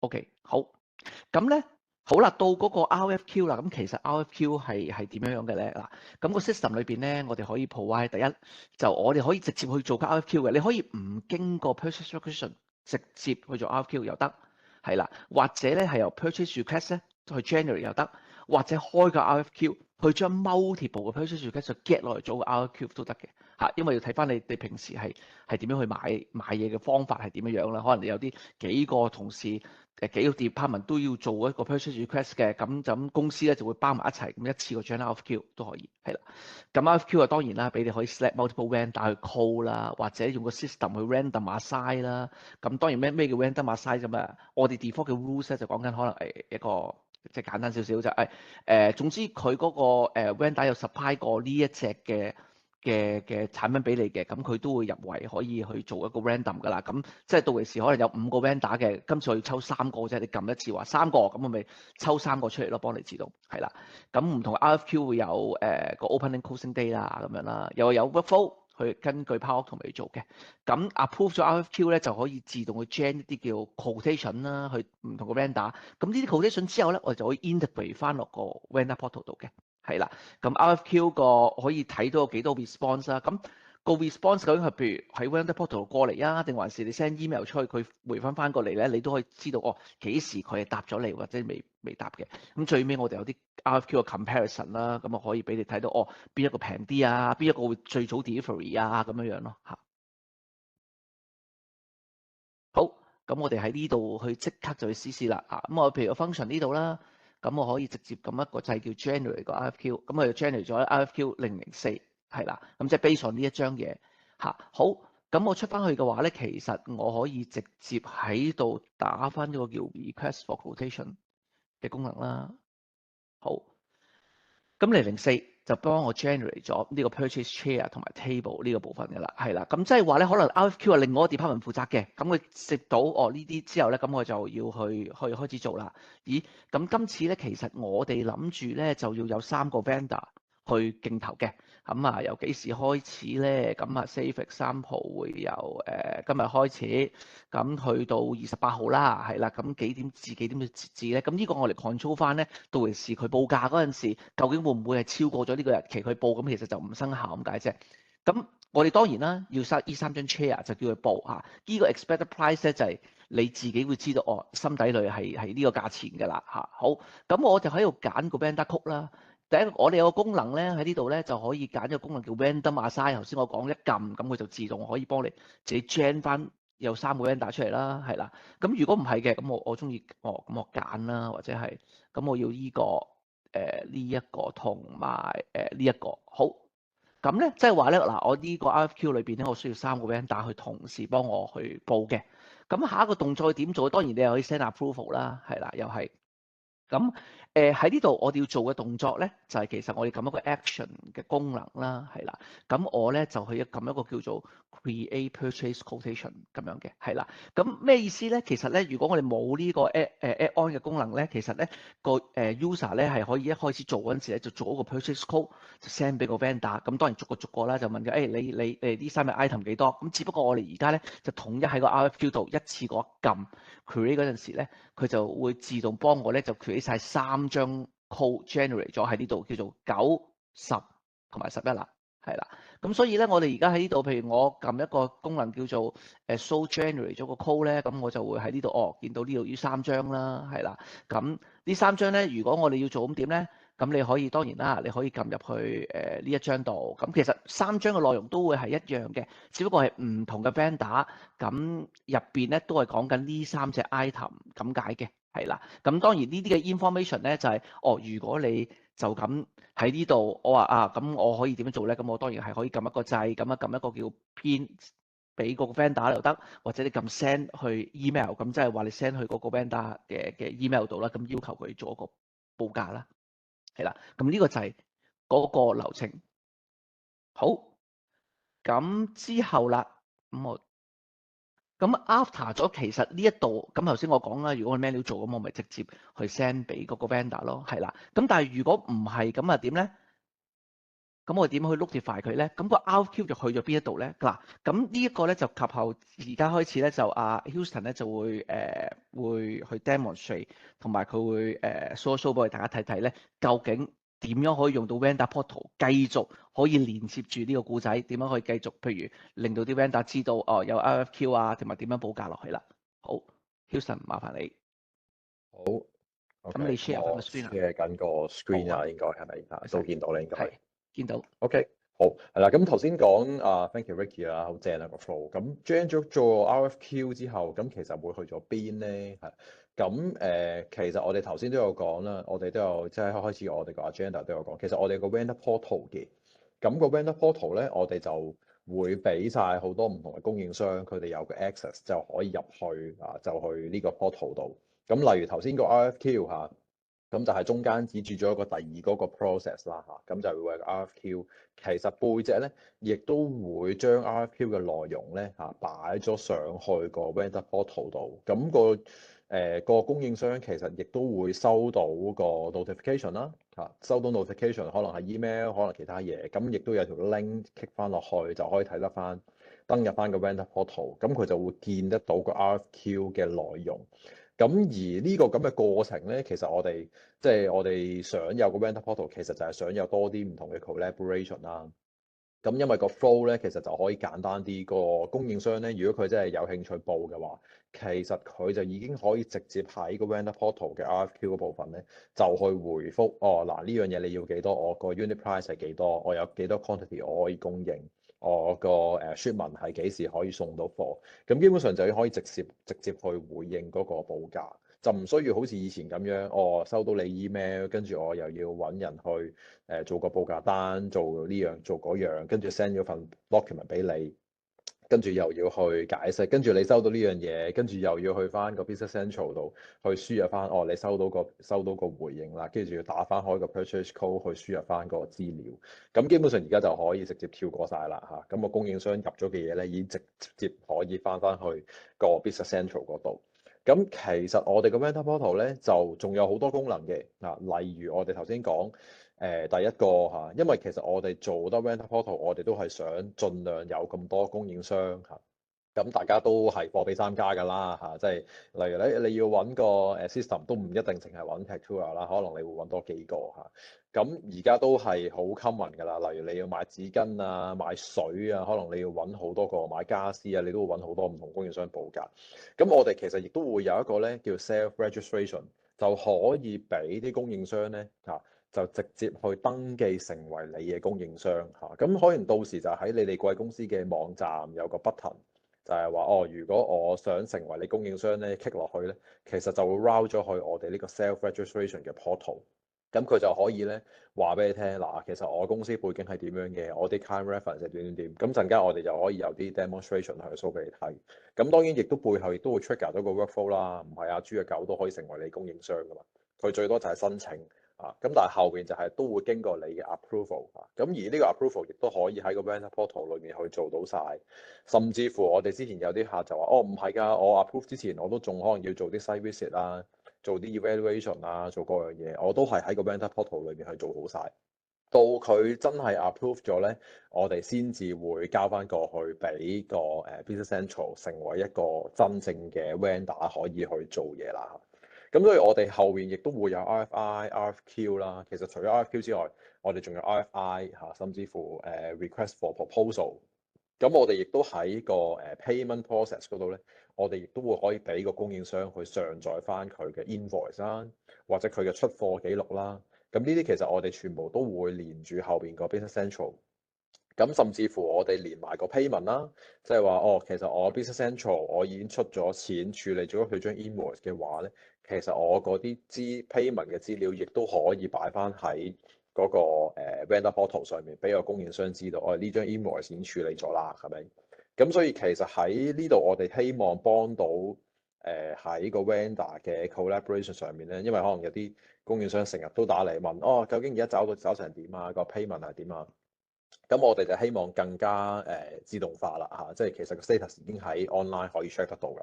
S2: OK，好，咁咧。好啦，到嗰個 RFQ 啦，咁其實 RFQ 係點樣嘅咧？嗱，咁個 system 裏邊咧，我哋可以 provide 第一就我哋可以直接去做個 RFQ 嘅，你可以唔經過 purchase requisition 直接去做 RFQ 又得，係啦，或者咧係由 purchase request 咧去 generate 又得，或者開個 RFQ 去將 multiple 嘅 purchase request 就 get 落嚟做個 RFQ 都得嘅嚇，因為要睇翻你平時係點樣去買嘢嘅方法係點樣啦，可能你有幾個同事。幾個 department 都要做一個 purchase request 嘅，咁公司咧就會包埋一齊，咁一次過將 RFQ 都可以，係啦。咁 RFQ 啊當然啦，俾你可以 select multiple vendor 去 call 啦，或者用個 system 去 random assign 啦。咁當然咩叫 random assign 咁啊？我哋 default 嘅 rules 咧就講緊可能係一個即係簡單少少就係總之佢嗰個vendor 有 supply 過呢一隻嘅產品俾你嘅，咁佢都會入圍可以去做一個 random 㗎啦。咁即係到時可能有5個 vendor 嘅，今次我要抽3個啫。你撳一次話3個，咁我咪抽3個出嚟咯，幫你自動係啦。咁唔同 RFQ 會有個 opening closing day 啦，咁樣啦，又有 workflow 去根據 Power 同你做嘅。咁 approve 咗 RFQ 咧，就可以自動去 gen 一啲叫 quotation 啦，去唔同個 vendor。咁呢啲 quotation 之後咧，我哋就可以 integrate 翻落個 vendor portal 度嘅。係啦，咁 RFQ 個可以睇到有幾多 response 啦。咁個 response 究竟係譬如喺 vendor portal 過嚟啊，定還是你 send email 出去佢回翻過嚟咧？你都可以知道幾時佢係答咗你或者未答嘅。咁最尾我哋有啲 RFQ 嘅 comparison 啦，咁啊可以俾你睇到邊一個平啲啊，邊一個會最早 delivery 啊咁樣咯嚇。好，咁我哋喺呢度去即刻就去試啦嚇。咁我譬如個 function 呢度啦。咁我可以直接撳一個掣叫 generate 個 RFQ，咁我就 generate 咗 RFQ 004，係啦，咁即係 base on 呢一張嘢嚇。好，咁我出翻去嘅話咧，其實我可以直接喺度打翻呢個叫 request for quotation 嘅功能啦。好，咁004就幫我 generate 咗呢個 purchase chair 同埋 table 呢個部分嘅啦，係啦。咁即係話咧，可能 RFQ 係另外一個 department 負責嘅，咁佢接到呢啲之後咧，咁我就要去開始做啦。咦，咁今次咧其實我哋諗住咧就要有3個 vendor 去競投嘅。咁啊，由幾時開始咧？咁啊 save example 會由今日開始，咁去到28號啦，係啦。咁幾點至幾點嘅截止咧？咁呢個我哋 control 翻咧，到時佢報價嗰陣時，究竟會唔會係超過咗呢個日期去報？咁其實就唔生效咁解啫。咁我哋當然啦，要塞呢3張 chair 就叫佢報嚇。呢個 expected price 咧就係你自己會知道心底裏係呢個價錢㗎啦嚇。好，咁我就喺度揀個 vendor code 啦。第一個我哋有個功能咧喺呢度咧就可以揀一個功能叫 random assign。頭先我講一撳，咁佢就自動可以幫你自己 gen 翻有3個 vendor 出嚟啦，係啦。咁如果唔係嘅，咁我中意咁我揀啦，或者係咁我要呢個呢一個同埋呢一個好。咁咧即係話咧嗱，我呢個 RFQ 裏邊咧，我需要3個 vendor 去同時幫我去報嘅。咁下一個動作點做？當然你又可以 send approval 啦，係啦，又係。咁喺呢度我哋要做嘅動作咧，就係、其實我哋撳一個 action 嘅功能啦，係啦。咁我咧就去撳一個叫做 create purchase quotation 咁樣嘅，係啦。咁咩意思咧？其實咧，如果我哋冇呢個 add on 嘅功能咧，其實咧個user 咧係可以一開始做嗰陣時咧就做一個 purchase code 就 send 俾個 vendor。咁當然逐個啦就問佢，你呢三日 item 幾多？咁只不過我哋而家咧就統一喺個 RFQ 度一次過撳 create 嗰陣時咧。佢就會自動幫我咧就 create 晒3張 code generate 咗喺呢度，叫做9、10同埋11啦，係啦。咁所以咧，我哋而家喺呢度，譬如我撳一個功能叫做show generate 咗個 code 咧，咁我就會喺呢度見到呢度呢3張啦，係啦。咁呢3張咧，如果我哋要做咁點咧？咁你可以當然啦，你可以撳入去呢一張度。咁其實3張嘅內容都會係一樣嘅，只不過係唔同嘅 vendor。咁入邊咧都係講緊呢3隻 item 咁解嘅，係啦。咁當然呢啲嘅 information 咧就係、如果你就咁喺呢度，我話咁我可以點樣做咧？咁我當然係可以撳一個掣，咁撳一個叫 pin 俾個 vendor 又得，或者你撳 send 去 email，咁即係話你 send 去嗰個 vendor 嘅 email 度啦，咁要求佢做一個報價啦。係啦，咁呢個就係嗰個流程。好，咁之後啦，咁 after 咗，其實呢一度咁頭先我講啦，如果我 manual 做咁，我咪直接去 send 俾嗰個 vendor 咯，係啦。咁但係如果唔係咁啊點咧？咁我點去 notify 佢咧？咁個 RFQ 就去咗邊一度咧？嗱，咁呢一個咧就及後而家開始咧就Houston 咧就會會去 demonstrate，同埋佢會show 俾大家睇睇咧，究竟點樣可以用到 vendor portal 繼續可以連接住呢個故仔，點樣可以繼續譬如令到啲 vendor 知道有 RFQ 啊，同埋點樣報價落去啦。好 ，Houston 麻煩你。
S3: 好
S2: 咁你 share 翻個 screen 啊？
S3: share 緊個 screen
S2: 好啊
S3: 啊，應該係咪啊？都見到你應該。
S2: 係見到。
S3: OK，好係啦。咁頭先講thank you Ricky 啦，好正啊個 flow。咁 generate 咗做 RFQ 之後，咁其實會去咗邊咧？係咁其實我哋頭先都有講啦，我哋都有即係開始我哋個 agenda 都有講。其實我哋個 vendor portal 嘅，咁個 vendor portal 咧，我哋就會俾晒好多唔同嘅供應商，佢哋有個 access 就可以入去就去呢個 portal 度。咁例如頭先個 RFQ 嚇。咁就係中間只住咗一個第二嗰個 process 啦嚇，咁就會有個 RFQ。其實背脊咧，亦都會將 RFQ 嘅內容咧擺咗上去個 vendor portal 度。咁個供應商其實亦都會收到個 notification 啦嚇，收到 notification 可能係 email，可能其他嘢，咁亦都有條 link click 翻落去就可以睇得翻，登入翻個 vendor portal，咁佢就會見得到個 RFQ 嘅內容。咁而呢個咁嘅過程咧，其實我哋想有個 vendor portal，其實就係想有多啲唔同嘅 collaboration 啦。咁因為個 flow 咧，其實就可以簡單啲。個供應商咧，如果佢真係有興趣報嘅話，其實佢就已經可以直接喺個 vendor portal 嘅 RFQ 嗰部分咧，就去回覆嗱，呢樣嘢你要幾多，我個 unit price 係幾多，我有幾多 quantity 我可以供應，我個shipment係幾時可以送到貨。咁基本上就可以直接去回應嗰個報價，就唔需要好似以前咁樣，收到你 email，跟住我又要揾人去做個報價單，做呢樣做嗰樣，跟住 send 咗份 document 俾你，跟住又要去解釋，跟住你收到呢樣嘢，跟住又要去翻個 Business Central 度去輸入翻，你收到個回應啦，跟住要打翻開個 purchase code 去輸入翻個資料。咁基本上而家就可以直接跳過晒啦嚇。咁個供應商入咗嘅嘢咧，已經直接可以翻去個 Business Central 嗰度。咁其實我哋個 vendor portal 咧就仲有好多功能嘅例如我哋頭先講第一個因為其實我哋做得 vendor portal，我哋都係想盡量有咁多供應商咁大家都係貨比三家㗎啦即係例如咧你要揾個system 都唔一定淨係揾 Tectura 啦，可能你會揾多幾個咁而家都係好 common 㗎啦，例如你要買紙巾啊、買水啊，可能你要揾好多個買家私啊，你都會揾好多唔同供應商報價。咁我哋其實亦都會有一個咧叫 self registration， 就可以俾啲供應商咧就直接去登記成為你嘅供應商咁可能到時就喺你哋貴公司嘅網站有個 button，就係話如果我想成為你供應商咧，click 落去咧，其實就會 route 咗去我哋呢個 self registration 嘅 portal。咁佢就可以咧話俾你聽嗱，其實我公司背景係點樣嘅，我啲 client reference 係點。咁陣間我哋就可以有啲 demonstration 去 show 俾你睇。咁當然亦都背後亦都會 trigger 到個 workflow 啦，唔係豬嘅狗都可以成為你供應商噶嘛。佢最多就係申請啊，咁但係後邊就係都會經過你嘅 approval 啊，咁而呢個 approval 亦都可以喺個 vendor portal 裏面去做到晒，甚至乎我哋之前有啲客就話哦唔係㗎，我 approve 之前我都仲可能要做啲 site visit 啦，做啲 evaluation 啦，做各樣嘢，我都係喺個 vendor portal 裏面去做好晒。到佢真係 approve 咗咧，我哋先至會交翻過去俾個Business Central 成為一個真正嘅 vendor 可以去做嘢啦。咁所以我哋後面亦都會有 RFI、RFQ 啦。其實除咗 RFQ 之外，我哋仲有 RFI 嚇，甚至乎Request for Proposal。咁我哋亦都喺個payment process 嗰度咧，我哋亦都會可以俾個供應商去上載翻佢嘅 invoice 啦，或者佢嘅出貨記錄啦。咁呢啲其實我哋全部都會連住後邊個 Business Central。咁甚至乎我哋連埋個 payment 啦，即係話哦，其實我 Business Central 我已經出咗錢處理咗佢張 invoice 嘅話咧，其實我嗰啲payment 嘅資料亦都可以擺翻喺嗰個vendor portal 上面，俾個供應商知道，哦呢張 invoice 已經處理咗啦，係咪？咁所以其實喺呢度我哋希望幫到喺個 vendor 嘅 collaboration 上面咧，因為可能有啲供應商成日都打嚟問，哦究竟而家走成點啊？個 payment 係點啊？咁我哋就希望更加自動化啦嚇，即係其實個 status 已經喺 online 可以 check 得到㗎。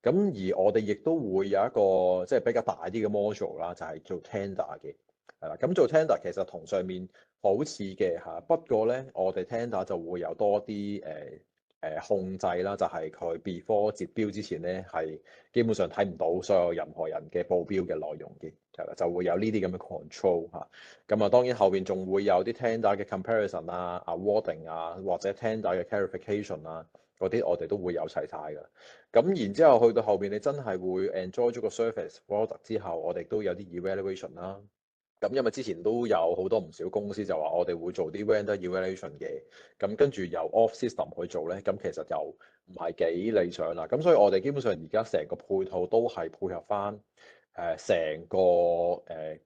S3: 咁而我哋亦都會有一個即係比較大啲嘅 module 啦，就係做 tender 嘅，係啦。咁做 tender 其實同上面好似嘅嚇，不過咧我哋 tender 就會有多啲控制啦，就係佢 before 截標之前咧係基本上睇唔到所有任何人嘅報標嘅內容嘅，係啦，就會有呢啲咁嘅 control 嚇。咁啊，當然後邊仲會有啲 tender 嘅 comparison 啊、awarding 啊，或者 tender 嘅 clarification 啊，嗰啲我哋都會有齊晒㗎。咁然之後去到後邊，你真係會 enjoy 咗個 service product 之後，我哋都有啲 evaluation 啦。咁因為之前都有好多唔少公司就話我哋會做啲 vendor evaluation 嘅，咁跟住由 off system 去做咧，咁其實又唔係幾理想啦。咁所以我哋基本上而家成個配套都係配合翻成個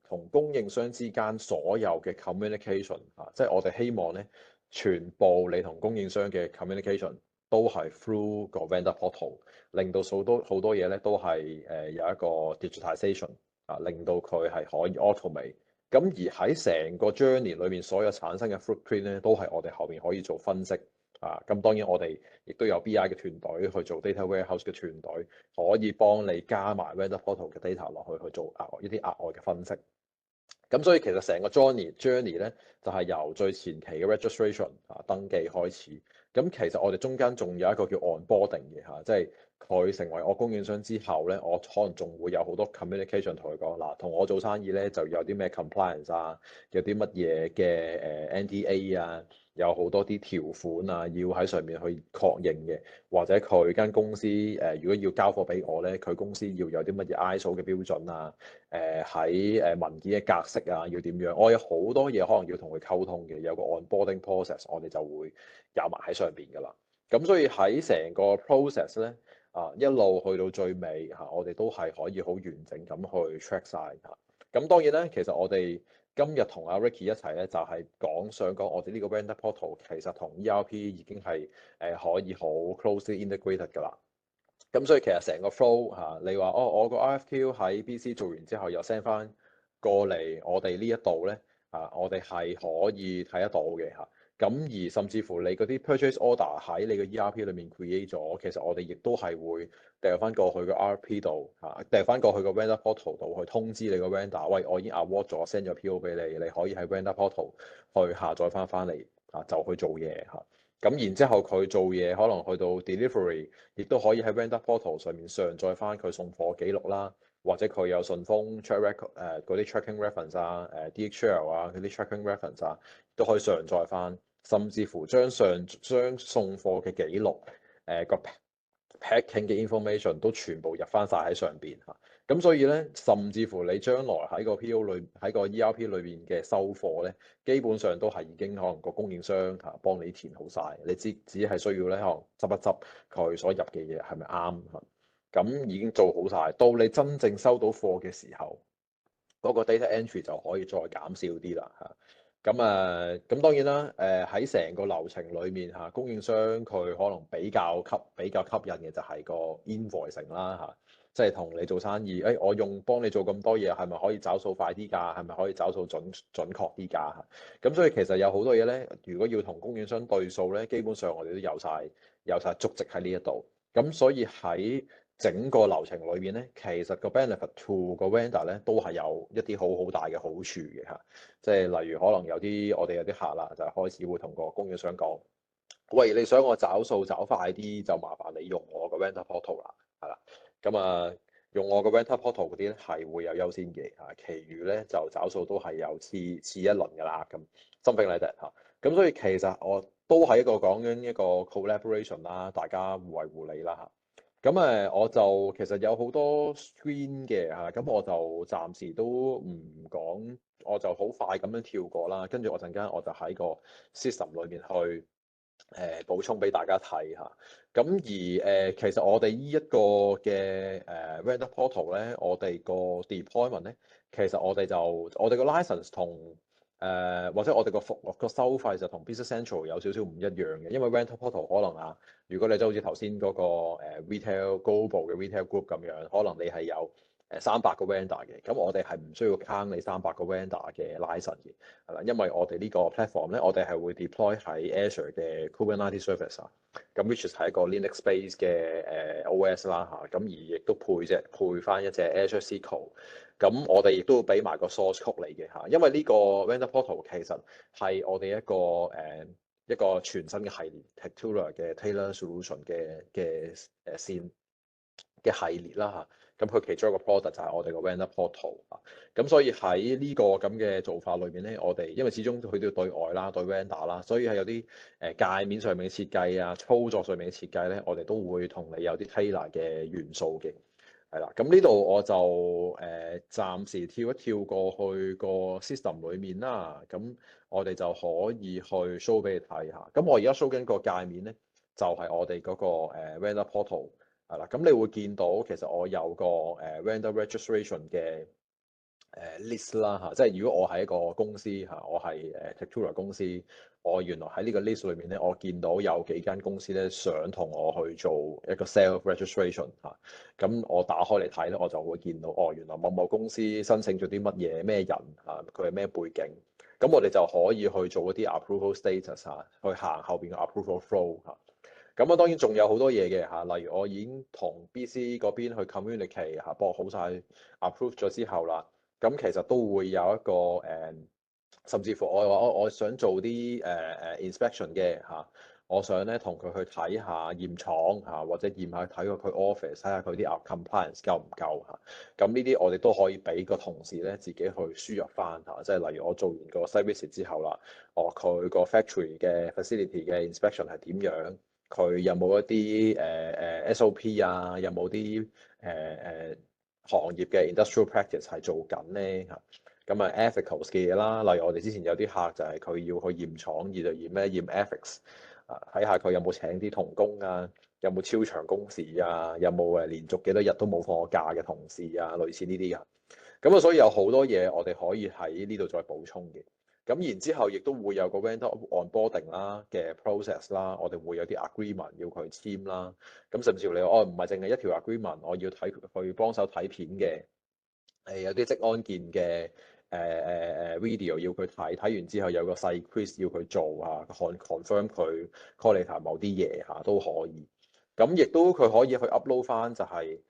S3: 同供應商之間所有嘅 communication 啊，即係我哋希望咧，全部你同供應商嘅 communication 都係 through 個 vendor portal，令到好多嘢咧都係有一個 digitization 啊，令到佢係可以 automate。咁而喺成個 journey 裏面，所有產生嘅 footprint 咧，都係我哋後面可以做分析啊。咁當然我哋亦都有 BI 嘅團隊去做 data warehouse 嘅團隊，可以幫你加埋 vendor portal 嘅 data 落去做一啲額外嘅分析。咁所以其實成個 journey 咧，就係由最前期嘅 registration 登記開始。咁其實我哋中間仲有一個叫 onboarding 嘅嚇，即係佢成為我供應商之後咧，我可能仲會有好多 communication 同佢講嗱，同我做生意咧就有啲咩 compliance 啊，有啲乜嘢嘅NDA 啊，有好多啲條款啊，要喺上面去確認嘅，或者佢間公司如果要交貨俾我咧，佢公司要有啲乜嘢 ISO 嘅標準啊，喺文件嘅格式啊要點樣，我有好多嘢可能要同佢溝通嘅，有個 onboarding process 我哋就會有埋喺上邊㗎啦。咁所以喺成個 process 咧一路去到最尾嚇，我哋都係可以好完整咁去 track 晒嚇。咁當然咧，其實我哋今日同阿 Ricky 一齊咧，就係想講我哋呢個 vendor portal 其實同 ERP 已經係可以好 closely integrated 㗎啦。咁所以其實成個 flow 嚇，你話哦，我個 RFQ 喺 BC 做完之後又 send 翻過嚟我哋呢一度咧我哋係可以睇得到嘅嚇。咁而甚至乎你嗰啲 purchase order 喺你個 ERP 裏面 create 咗，其實我哋亦都係會掉翻過去個 RP 度掉翻過去個 vendor portal 度去通知你個 vendor，喂，我已經 award 咗 send 咗 PO 俾你，你可以喺 vendor portal 去下載翻嚟就去做嘢嚇。咁然之後佢做嘢可能去到 delivery，亦都可以喺 vendor portal 上面上載翻佢送貨記錄啦，或者佢有順豐 track record 嗰啲 tracking reference DHL 嗰啲 tracking reference 都可以上載翻，甚至乎將送貨嘅記錄個 packing 嘅 information 都全部入翻晒喺上邊嚇。咁所以咧，甚至乎你將來喺個 PO 裏喺個 ERP 裏邊嘅收貨咧，基本上都係已經可能個供應商幫你填好晒，你只係需要咧可能執一執佢所入嘅嘢係咪啱嚇，咁已經做好晒。到你真正收到貨嘅時候，嗰個 data entry 就可以再減少啲啦嚇。咁當然啦，喺成個流程裡面嚇，供應商佢可能比較吸引嘅就係個 invoicing 啦嚇，即係同你做生意，我幫你做咁多嘢，係咪可以找數快啲㗎？係咪可以找數準確啲㗎嚇？咁所以其實有好多嘢咧，如果要同供應商對數咧，基本上我哋都有晒足跡喺呢一度。咁所以喺整個流程裏面咧，其實個 benefit to 個 vendor 咧都係有一啲好大嘅好處嘅嚇。即係例如可能我哋有啲客啦，就係開始會同個供應商講，喂，你想我找數找快啲，就麻煩你用我個 vendor portal 啦，係啦。用我個 vendor portal 嗰啲咧係會有優先嘅嚇，其餘咧就找數都係有次一輪㗎啦咁。something like that 嚇。咁所以其實我都係講緊一個 collaboration 啦，大家互惠互利啦嚇。我就其實有好多 screen 嘅嚇，咁我就暫時都唔講，我就好快咁樣跳過啦。跟住我陣間我就喺個 system 裏面去補充俾大家睇下。咁而其實我哋呢一個嘅vendor portal 咧，我哋個 deployment 咧，其實我哋個 license 同或者我哋個收費就同 Business Central 有少少唔一樣嘅，因為 vendor portal 可能如果你就好似頭先嗰個retail global 嘅 retail group 咁樣，可能你係有300個 vendor 嘅，咁我哋係唔需要 count 你300個 vendor 嘅 license 嘅，係啦，因為我哋呢個 platform 咧，我哋係會 deploy 喺 Azure 嘅 Kubernetes Service 啊，咁 which 係一個 Linux base 嘅OS 啦嚇，咁而亦都配翻一隻 Azure SQL。咁我哋亦都俾埋個 source code 嚟嘅嚇，因為呢個 vendor portal 其實係我哋一個全新嘅系列 Tectura 嘅 Tailor Solution 嘅線嘅系列啦嚇，咁佢其中一個 product 就係我哋個 vendor portal 啊，咁所以喺呢個咁嘅做法裏面咧，我哋因為始終佢都要對外啦，對 vendor 啦，所以係有啲界面上面嘅設計啊，操作上面嘅設計咧，我哋都會同你有啲 tailor 嘅元素嘅。係啦，咁呢度我就暫時跳一跳過去個 system 裏面啦，咁我哋就可以去 show 俾你睇下。咁我而家 show 緊個界面咧，就係我哋嗰個vendor portal 係啦。咁你會見到其實我有個vendor registration 嘅list 啦嚇，即係如果我係一個公司嚇，我係Tectura 公司，我原來喺呢個 list 裏面咧，我見到有幾間公司咧想同我去做一個 self registration 嚇，咁我打開嚟睇咧，我就會見到原來某某公司申請咗啲乜嘢咩人嚇，佢係咩背景，咁我哋就可以去做一啲 approval status 嚇，去行後邊嘅 approval flow 嚇。咁當然仲有好多嘢嘅嚇，例如我已經同 BC 嗰邊去 communicate 嚇，駁好晒 approve 咗之後啦。咁其實都會有一個甚至乎我想做啲inspection 嘅嚇，我想咧同佢去睇下驗廠嚇，或者驗下睇下佢 office，睇下佢啲 compliance 夠唔夠嚇。咁呢啲我哋都可以俾個同事咧自己去輸入翻嚇，即係例如我做完個 site visit 之後啦，佢個 factory 嘅 facility 嘅 inspection 係點樣？佢有冇一啲SOP 啊？有冇啲行業嘅 industrial practice 係做緊咧嚇，咁ethical 嘅嘢啦，例如我哋之前有啲客就係佢要去驗廠，而就驗咩驗 ethics 啊，睇下佢有冇請啲童工啊，有冇超長工時啊，有冇連續幾多日都冇放過假嘅同事啊，類似呢啲啊，咁所以有好多嘢我哋可以喺呢度再補充嘅。咁然之後，亦都會有個 vendor onboarding 啦嘅 process 啦，我哋會有啲 agreement 要佢簽啦。咁甚至乎你話唔係淨係一條 agreement，我要去幫手睇片嘅，有啲職安健嘅video 要佢睇，睇完之後有個細 quiz 要佢做啊，confirm 佢 qualify 某啲嘢嚇都可以。咁亦都佢可以去 upload 翻就係、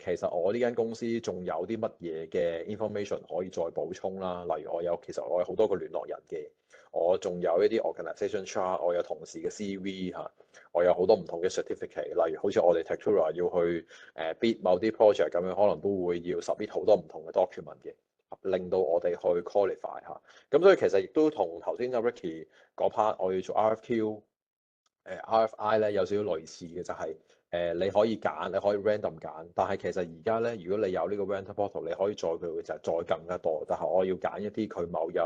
S3: 其實我呢間公司仲有啲乜嘢嘅 information 可以再補充啦。例如其實我有好多個聯絡人嘅，我仲有一啲 organisation chart，我有同事嘅 CV 嚇，我有好多唔同嘅 certificate。例如好似我哋 Tectura 要去bid 某啲 project 咁樣，可能都會要 submit 好多唔同嘅 document 嘅，令到我哋去 qualify 嚇。咁所以其實亦都同頭先阿 Ricky 嗰 part，我要做 RFI 咧有少少類似嘅，就係你可以揀，你可以 random 揀，但係其實而家咧，如果你有呢個 vendor portal，你可以佢嘅就係再更加多。但係我要揀一啲佢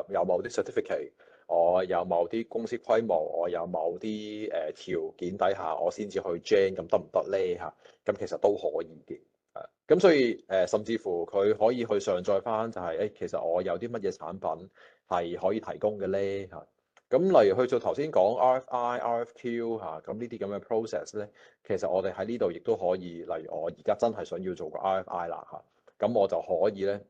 S3: 有某啲 certificate，我有某啲公司規模，我有某啲條件底下，我先至去 join，咁得唔得咧嚇？咁其實都可以嘅。咁所以甚至乎佢可以去上載翻，就係其實我有啲乜嘢產品係可以提供嘅咧嚇。咁例如去到頭先講 RFI、RFQ 嚇，咁呢啲咁嘅 process 咧，其實我哋喺呢度亦都可以，例如我而家真係想要做個 RFI 啦嚇，咁我就可以咧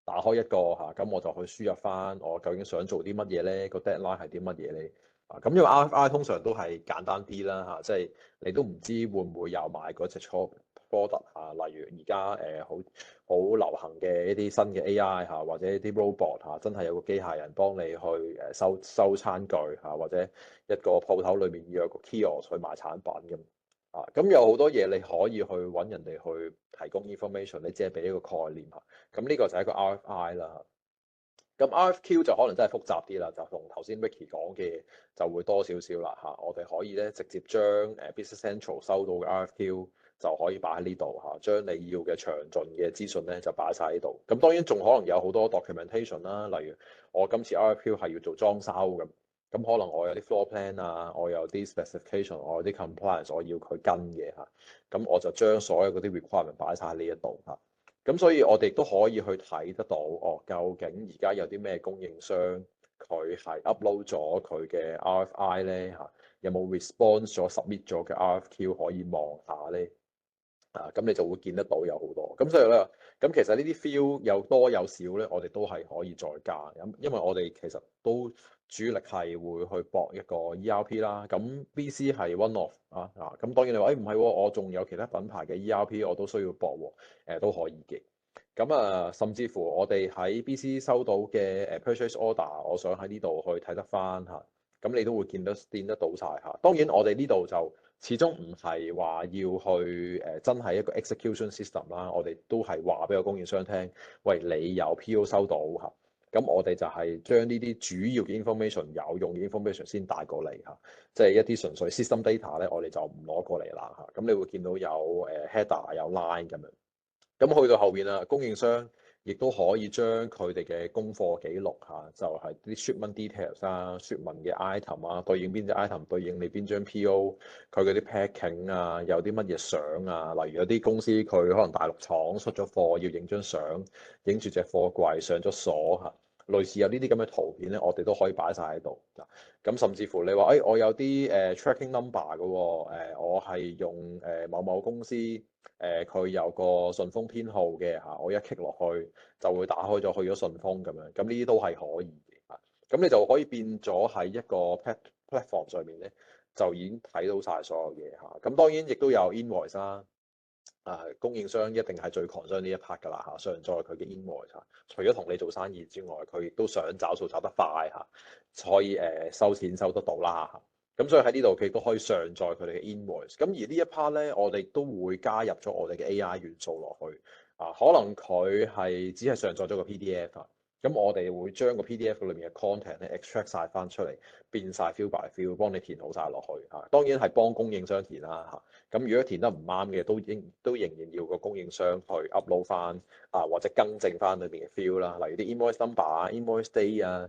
S3: 打開一個嚇，咁我就去輸入翻我究竟想做啲乜嘢咧，個 deadline 係啲乜嘢咧。咁因為 RFI 通常都係簡單啲啦嚇，即係你都唔知會唔會有賣嗰隻 product 嚇，例如而家好流行嘅一啲新嘅 AI 嚇，或者一啲 robot 嚇，真係有個機械人幫你去收餐具嚇，或者一個鋪頭裏面要有個 kiosk 去賣產品咁。咁有好多嘢你可以去揾人哋去提供 information，你只係俾一個概念嚇。咁呢個就係一個 RFI 啦。咁 RFQ 就可能真係複雜啲啦，就同頭先 Ricky 講嘅就會多少少啦嚇。我哋可以咧直接將Business Central 收到嘅 RFQ 就可以擺喺呢度嚇，將你要嘅詳盡嘅資訊咧就擺晒喺度。咁當然仲可能有好多 documentation 啦，例如我今次 RFQ 係要做裝修咁可能我有啲 floor plan 啊，我有啲 specification，我有啲 compliance 我要佢跟嘅嚇，咁我就將所有嗰啲 requirement 擺晒喺呢一度嚇。咁所以我哋都可以去睇得到，究竟而家有啲咩供應商佢係 upload 咗佢嘅 RFI 咧嚇，有冇 response 咗 submit 咗嘅 RFQ 可以望下咧？咁你就會見得到有好多。咁所以咧，咁其實呢啲 feel 有多有少咧，我哋都係可以再加。咁因為我哋其實都主力係會去搏一個 ERP 啦。咁 BC 係 one of 咁當然你話唔係喎，我仲有其他品牌嘅 ERP 我都需要搏喎，都可以嘅。咁甚至乎我哋喺 BC 收到嘅purchase order，我想喺呢度去睇得翻嚇。咁你都會見得到晒嚇。當然我哋呢度就始終唔係話要去真係一個 execution system 啦，我哋都係話俾個供應商聽，喂，你有 PO 收到嚇，咁我哋就係將呢啲主要嘅 information 有用嘅 information 先帶過嚟嚇，即係一啲純粹 system data 咧，我哋就唔攞過嚟啦嚇。咁你會見到有header 有 line 咁樣，咁去到後邊啦，供應商亦都可以將佢哋嘅供貨記錄嚇，就係啲 shipment details 啊，shipment 嘅 item 啊，對應邊隻 item 對應你邊張 PO，佢嗰啲 packing 啊，有啲乜嘢相啊，例如有啲公司佢可能大陸廠出咗貨，要影張相，影住隻貨櫃上咗鎖嚇。類似有呢啲咁嘅圖片咧，我哋都可以擺晒喺度。咁甚至乎你話，我有啲tracking number 嘅喎，我係用某某公司，佢有個順豐編號嘅嚇，我一 click 落去就會打開咗去咗順豐咁樣。咁呢啲都係可以嘅嚇。咁你就可以變咗喺一個 platform 上面咧，就已經睇到晒所有嘢嚇。咁當然亦都有 invoice 啦。供應商一定係最 concern 呢一 part 㗎啦嚇，上載佢嘅 invoice 嚇，除咗同你做生意之外，佢亦都想找數找得快嚇，可以收錢收得到啦嚇。咁所以喺呢度佢都可以上載佢哋嘅 invoice。咁而呢一 part 咧，我哋都會加入咗我哋嘅 AI 元素落去可能佢係只係上載咗個 PDF 咁我哋會將個 PDF 裏面嘅 content 咧 extract 晒翻出嚟，變晒 fill by fill，幫你填好晒落去當然係幫供應商填啦咁如果填得唔啱嘅，都仍然要個供應商去 upload 翻或者更正翻裏面嘅 fill 啦，例如啲 invoice number invoice day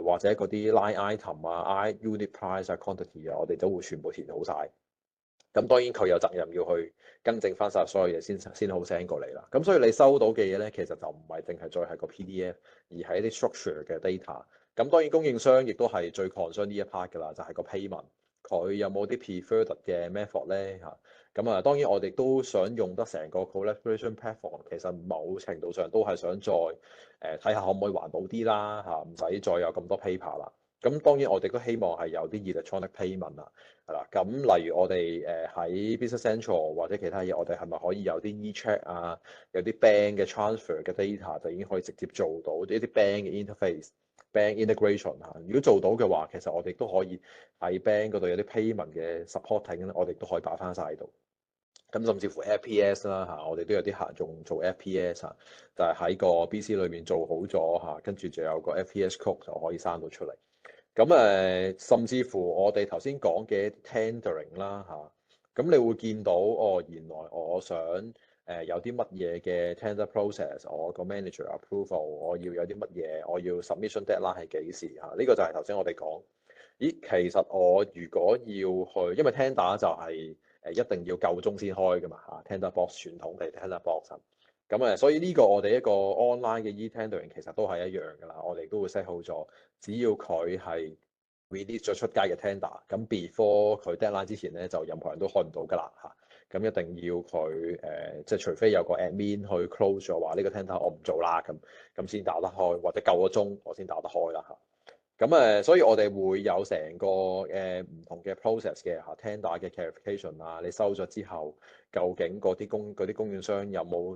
S3: 或者嗰啲 line item unit price quantity 我哋都會全部填好晒。咁當然佢有責任要去更正翻晒所有嘢先好 send 過嚟啦。咁所以你收到嘅嘢咧，其實就唔係淨係再係個 PDF，而係一啲 structure 嘅 data。咁當然供應商亦都係最 concern 呢一 part 㗎啦，就係個 payment。佢有冇啲 preferred 嘅 method 咧咁當然我哋都想用得成個 collaboration platform，其實某程度上都係想再睇下可唔可以環保啲啦唔使再有咁多 paper 啦。咁當然我哋都希望係有啲 electronic payment 係啦。咁例如我哋喺 Business Central 或者其他嘢，我哋係咪可以有啲 e-check 有啲 bank 嘅 transfer 嘅 data 就已經可以直接做到一啲 bank 嘅 interface、bank integration 如果做到嘅話，其實我哋都可以喺 bank 嗰度有啲 payment 嘅 supporting 咧，我哋都可以擺翻晒喺度。咁甚至乎 FPS 啦我哋都有啲客仲做 FPS 就係喺個 BC 裏面做好咗跟住就有個 FPS code 就可以生到出嚟。咁甚至乎我哋頭先講嘅 tendering 啦咁你會見到原來我想有啲乜嘢嘅 tender process，我個 manager approval，我要有啲乜嘢，我要 submission deadline 係幾時呢個就係頭先我哋講，其實我如果要去，因為 tender 就係一定要夠鐘先開㗎嘛tender box 傳統地 tender box。咁咁所以呢個我哋一個 online 嘅 e-tendering 其實都係一樣㗎啦，我哋都會 set 好咗，只要佢係 release 咗出街嘅 tender，咁 before 佢 deadline 之前咧，就任何人都開唔到㗎啦嚇。咁一定要佢即係除非有個 admin 去 close 咗話呢個 tender 我唔做啦，咁先打得開，或者夠個鐘我先打得開啦嚇。咁所以我哋會有成個唔同嘅 process 嘅嚇 tender 嘅 clarification 啊，你收咗之後，究竟嗰啲供應商有冇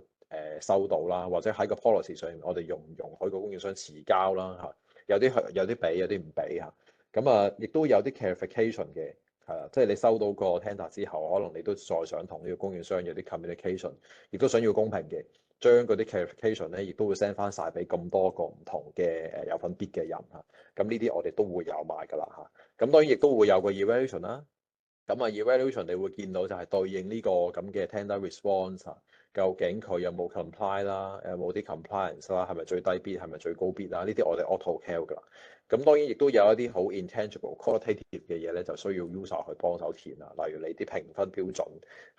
S3: 收到啦，或者喺個 policy 上面我哋容唔容許個供應商遲交啦嚇，有啲俾，有啲唔俾嚇。咁亦都有啲 clarification 嘅。係啦，即係你收到個 tender 之後，可能你都再想同呢個供應商有啲 communication，亦都想要公平嘅，將嗰啲 clarification 咧，亦都會 send 翻晒俾咁多個唔同嘅有份 bid 嘅人嚇。咁呢啲我哋都會有埋㗎啦嚇。咁當然亦都會有個 evaluation 啦。evaluation 你會見到就係對應呢個咁嘅 tender response 啊，究竟佢有冇 comply 啦，有冇啲 compliance 啦，係咪最低 bid，係咪最高 bid 啦？呢啲我哋 auto cal 㗎啦。咁當然亦都有一啲好 intangible qualitative 嘅嘢咧，就需要 user 去幫手填啊。例如你啲評分標準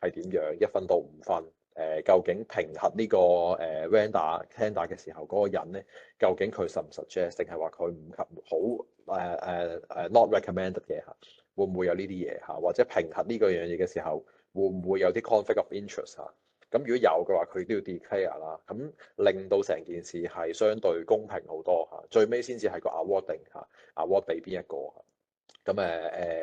S3: 係點樣，1分到5分，究竟評核呢個vendor tender 嘅時候，嗰個人咧究竟佢 suggest 定係話佢唔好not recommended 嘅嚇？會唔會有呢啲嘢嚇？或者評核呢個樣嘢嘅時候，會唔會有啲 conflict of interest 嚇？咁如果有嘅話，佢都要 declare 啦。咁令到成件事係相對公平好多嚇。最尾先至係個 awarding 嚇，award 俾邊一個嚇？咁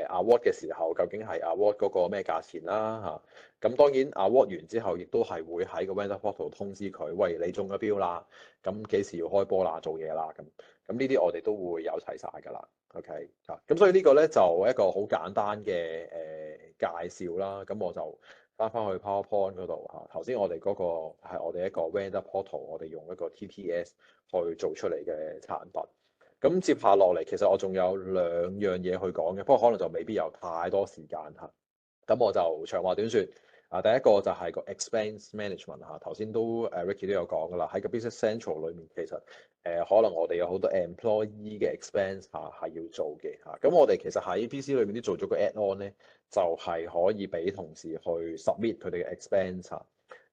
S3: award 嘅時候，究竟係 award 嗰個咩價錢啦嚇？咁當然 award 完之後，亦都係會喺個 vendor portal 通知佢，喂，你中咗標啦，咁幾時要開波啦，做嘢啦咁。咁呢啲我哋都會有齊晒㗎啦。OK 啊，咁所以呢個咧就一個好簡單嘅介紹啦。咁我就翻去 PowerPoint 嗰度嚇。頭先我哋嗰個係我哋一個 vendor portal，我哋用一個 TTS 去做出嚟嘅產品。咁接下落嚟，其實我仲有2樣嘢去講嘅，不過可能就未必有太多時間嚇。咁我就長話短説。第一個就係個 expense management 嚇，頭先都Ricky 都有講㗎啦。喺個 Business Central 裏面，其實可能我哋有好多 employee 嘅 expense 嚇係要做嘅嚇。咁我哋其實喺 PC 裏面都做咗個 add-on 咧，就係可以俾同事去 submit 佢哋嘅 expense 嚇。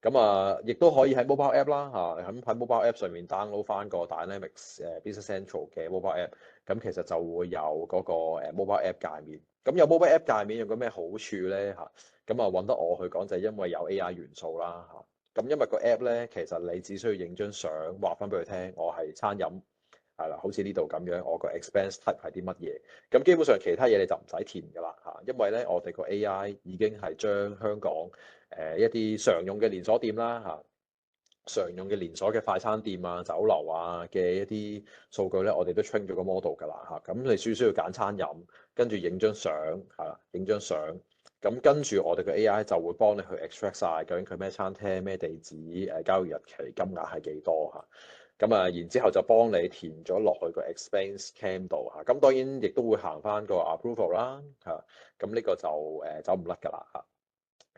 S3: 咁亦都可以喺 mobile app 啦嚇，喺 mobile app 上面 download 翻個 Dynamics Business Central 嘅 mobile app，咁其實就會有嗰個mobile app 界面。咁有 mobile app 界面有個咩好處咧嚇？咁揾得我去講就係因為有 AI 元素啦嚇。咁因為個 app 咧，其實你只需要影張相，話翻俾佢聽，我係餐飲，係啦，好似呢度咁樣，我個 expense type 係啲乜嘢。咁基本上其他嘢你就唔使填㗎啦嚇，因為咧我哋個 AI 已經係將香港一啲常用嘅連鎖店啦嚇，常用嘅連鎖嘅快餐店啊、酒樓啊嘅一啲數據咧，我哋都 train 咗個 model 㗎啦嚇。咁你需要揀餐飲，跟住影張相係啦，影張相。咁跟住我哋嘅 AI 就會幫你去 extract 晒究竟佢咩餐廳、咩地址、交易日期、金額係幾多嚇。然之後就幫你填咗落去個 expense cam 度嚇。咁當然亦都會行翻個 approval 啦嚇。咁呢個就走唔甩㗎啦嚇。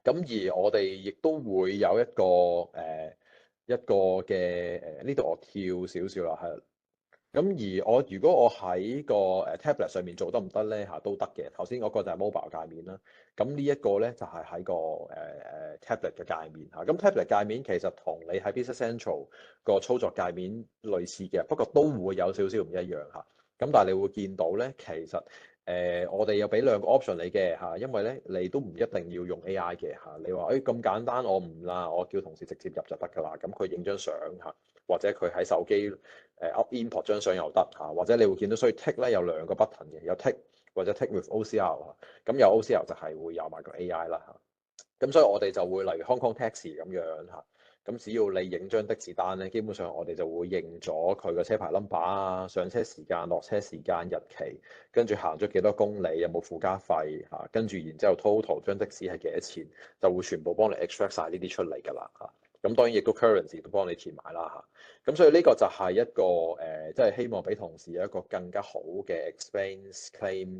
S3: 咁而我哋亦都會有一個嘅呢度我跳少少啦係。咁而如果我喺個tablet 上面做得唔得咧嚇，都得嘅。頭先嗰個就係 mobile 界面啦。咁呢一個咧就係喺個tablet 嘅界面嚇。咁 tablet 界面其實同你喺 Business Central 個操作界面類似嘅，不過都會有少少唔一樣嚇。咁但係你會見到咧，其實我哋有俾2個 option 你嘅嚇，因為咧你都唔一定要用 AI 嘅嚇。你話咁簡單，我唔啦，我叫同事直接入就得㗎啦。咁佢影張相嚇，或者佢喺手機up import 張相又得嚇，或者你會見到所以 tick 咧有2個 button 嘅，有 tick 或者 tick with OCR 嚇。咁有 OCR 就係會有埋個 AI 啦嚇。咁所以我哋就會例如 Hong Kong Taxi 咁樣嚇。咁只要你影張的士單咧，基本上我哋就會認咗佢個車牌 number 啊、上車時間、落車時間、日期，跟住行咗幾多公里，有冇附加費嚇，跟住然之後 total 張的士係幾多錢，就會全部幫你 extract 晒呢啲出嚟㗎啦嚇。咁當然亦都 currency 都幫你填埋啦嚇。咁所以呢個就係一個即係希望俾同事有一個更加好嘅 expense claim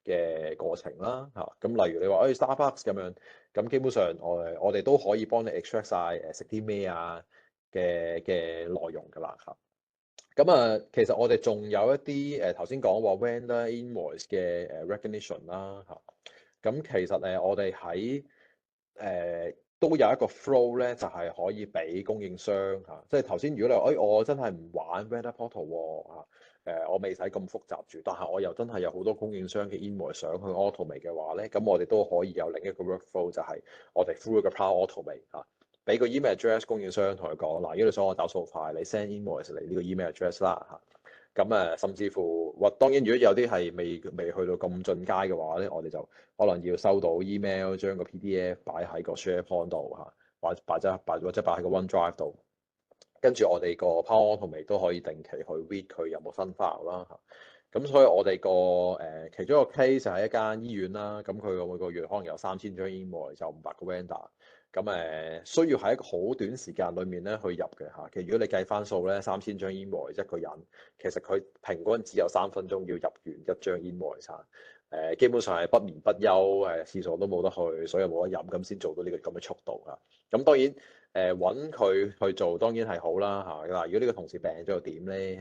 S3: 嘅過程啦嚇。咁例如你話Starbucks 咁樣。咁基本上我哋都可以幫你 extract 晒食啲咩嘅內容㗎啦嚇。其實我哋仲有一啲頭先講話 vendor invoice 嘅recognition 啦嚇。咁其實我哋喺都有一個 flow 咧，就係可以俾供應商嚇，即係頭先如果你話，我真係唔玩 Weather Portal 喎我未使咁複雜住，但係我又真係有好多供應商嘅 invoice 想去 automate 嘅話咧，咁我哋都可以有另一個 workflow，就係我哋 through 個 Power Automate 嚇，俾個 email address 供應商同佢講，嗱，如果你想我找數快，你 send invoice 嚟呢個 email address 啦嚇。咁甚至乎當然，如果有啲係未去到咁進階嘅話咧，我哋就可能要收到 email，將個 PDF 擺喺個 SharePoint 度嚇，或者擺喺個 OneDrive 度，跟住我哋個 Power Automate 都可以定期去 read 佢有冇新 file 啦嚇。咁所以我哋其中一個 case 就係一間醫院啦，咁佢每個月可能有3000張 invoice，就500個 vendor。需要喺一個好短時間裏面咧去入嘅嚇。其實如果你計翻數咧，3000張 invoice 一個人，其實佢平均只有3分鐘要入完一張 invoice 基本上係不眠不休，廁所都冇得去，所以冇得飲，咁先做到呢個咁嘅速度啊。咁當然揾佢去做當然係好啦嚇。嗱，如果呢個同事病咗又點咧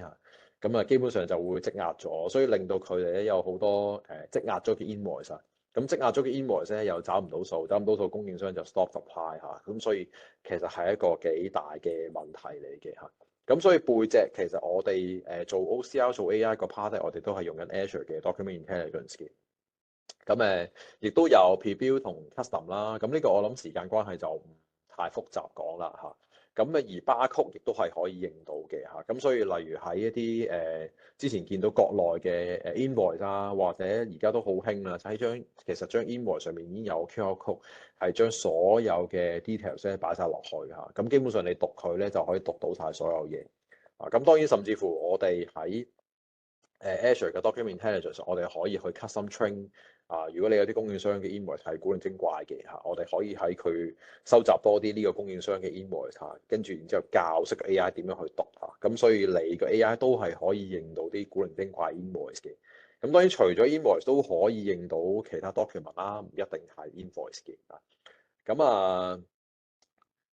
S3: 嚇？基本上就會積壓咗，所以令到佢哋咧有好多積壓咗嘅 invoice 啊。咁積壓咗嘅 invoice 咧又找唔到數，供應商就 stop supply 嚇，咁所以其實係一個幾大嘅問題嚟嘅嚇。咁所以背脊其實我哋做 OCR 做 AI 個 part 咧，我哋都係用緊 Azure 嘅 Document Intelligence 嘅。亦都有 Preview 同 Custom 啦。咁呢個我諗時間關係就唔太複雜講啦嚇。而 Barcode 亦都係可以認到嘅嚇。咁所以例如喺一啲之前見到國內嘅invoice 啊，或者而家都好興啦，就係其實張 invoice 上面已經有 QR code，係將所有嘅 details 咧擺晒落去嚇。咁基本上你讀佢咧就可以讀到晒所有嘢。咁當然甚至乎我哋喺Azure 嘅 Document Intelligence，我哋可以去 custom train。如果你有啲供應商嘅 invoice 係古靈精怪嘅嚇，我哋可以喺佢收集多啲呢個供應商嘅 invoice 嚇，跟住然之後教識個 AI 點樣去讀嚇，咁所以你個 AI 都係可以認到啲古靈精怪 invoice 嘅。咁當然除咗 invoice 都可以認到其他 document 啦，唔一定係 invoice 嘅。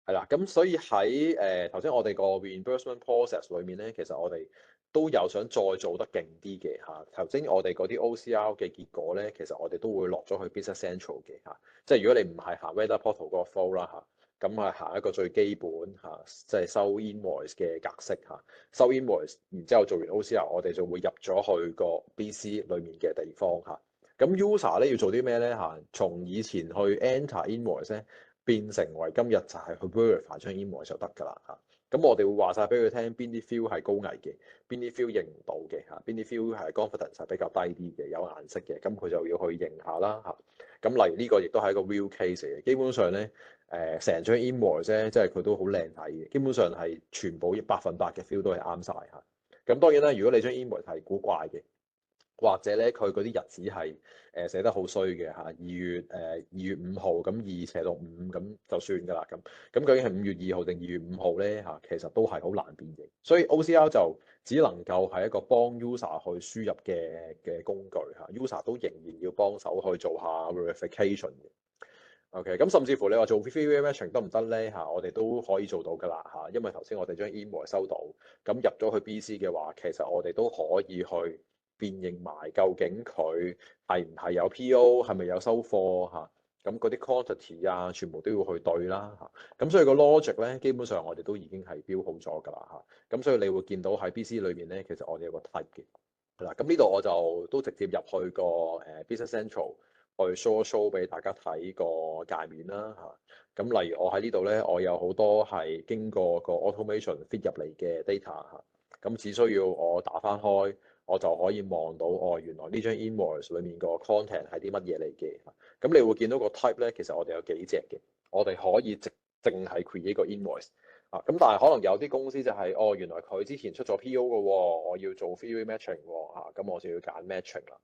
S3: 係啦，咁所以喺頭先我哋個 reimbursement process 裏面咧，其實我哋都有想再做得勁啲嘅嚇。頭先我哋嗰啲 OCR 嘅結果咧，其實我哋都會落咗去 Business Central 嘅嚇。即係如果你唔係行 Weather Portal 嗰個 flow 啦嚇，咁係行一個最基本嚇，即係收 invoice 嘅格式嚇。收 invoice，然之後做完 OCR，我哋就會入咗去個 BC 裡面嘅地方嚇。咁 user 咧要做啲咩咧嚇？從以前去 enter invoice 咧，變成為今日就係去 verify 張 invoice 就得㗎啦嚇。咁我哋會話晒俾佢聽邊啲 field 係高危嘅，邊啲 field 認唔到嘅嚇，邊啲 field 係 confidence 係比較低啲嘅，有顏色嘅，咁佢就要去認下啦嚇。咁例如呢個亦都係一個 real case 嚟嘅。基本上咧成張 invoice 咧，即係佢都好靚睇嘅，基本上係全部100%嘅 field 都係啱晒嚇。咁當然啦，如果你張 invoice 係古怪嘅，或者咧佢嗰啲日子係寫得好衰嘅嚇，2月5號咁2斜到5咁就算㗎啦咁。咁究竟係5月2號定2月5號咧嚇？其實都係好難辨認，所以 OCR 就只能夠係一個幫 user 去輸入嘅工具嚇，user 都仍然要幫手去做下 verification 嘅。OK，咁甚至乎你話做 three-way matching 得唔得咧嚇？我哋都可以做到㗎啦嚇，因為頭先我哋將 invoice 收到，咁入咗去 BC 嘅話，其實我哋都可以去辨認埋究竟佢係唔係有 PO，係咪有收貨嚇？咁嗰啲 quantity 啊，全部都要去對啦嚇。咁所以個 logic 咧，基本上我哋都已經係標好咗㗎啦嚇。咁所以你會見到喺 BC 裏面咧，其實我哋有個 type 嘅。嗱，咁呢度我就都直接入去個Business Central 去 show 俾大家睇個界面啦嚇。咁例如我喺呢度咧，我有好多係經過個 automation fit 入嚟嘅 data 嚇。咁只需要我打翻開，我就可以望到原來呢張 invoice 裡面個 content 係啲乜嘢嚟嘅。咁你會見到個 type 咧，其實我哋有幾隻嘅，我哋可以淨係 create 個 invoice。咁但係可能有啲公司就係原來佢之前出咗 PO 嘅喎，我要做 three-way matching 喎咁我就要揀 matching 啦。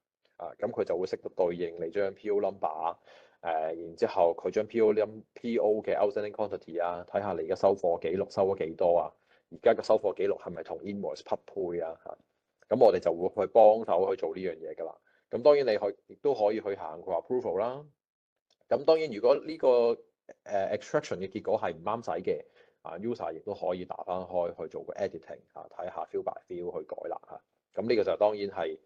S3: 咁佢就會識得對應你張 PO number，然之後佢將 PO 嘅 outstanding quantity 啊，睇下你而家收貨記錄收咗幾多啊，而家嘅收貨記錄係咪同 invoice 匹配啊嚇？咁我哋就會去幫手去做呢樣嘢㗎啦。咁當然你亦都可以去行個 approval 啦。咁當然如果呢個extraction 嘅結果係唔啱使嘅，user 亦都可以打翻開去做個 editing 睇下 field by field 去改啦嚇。咁呢個就當然係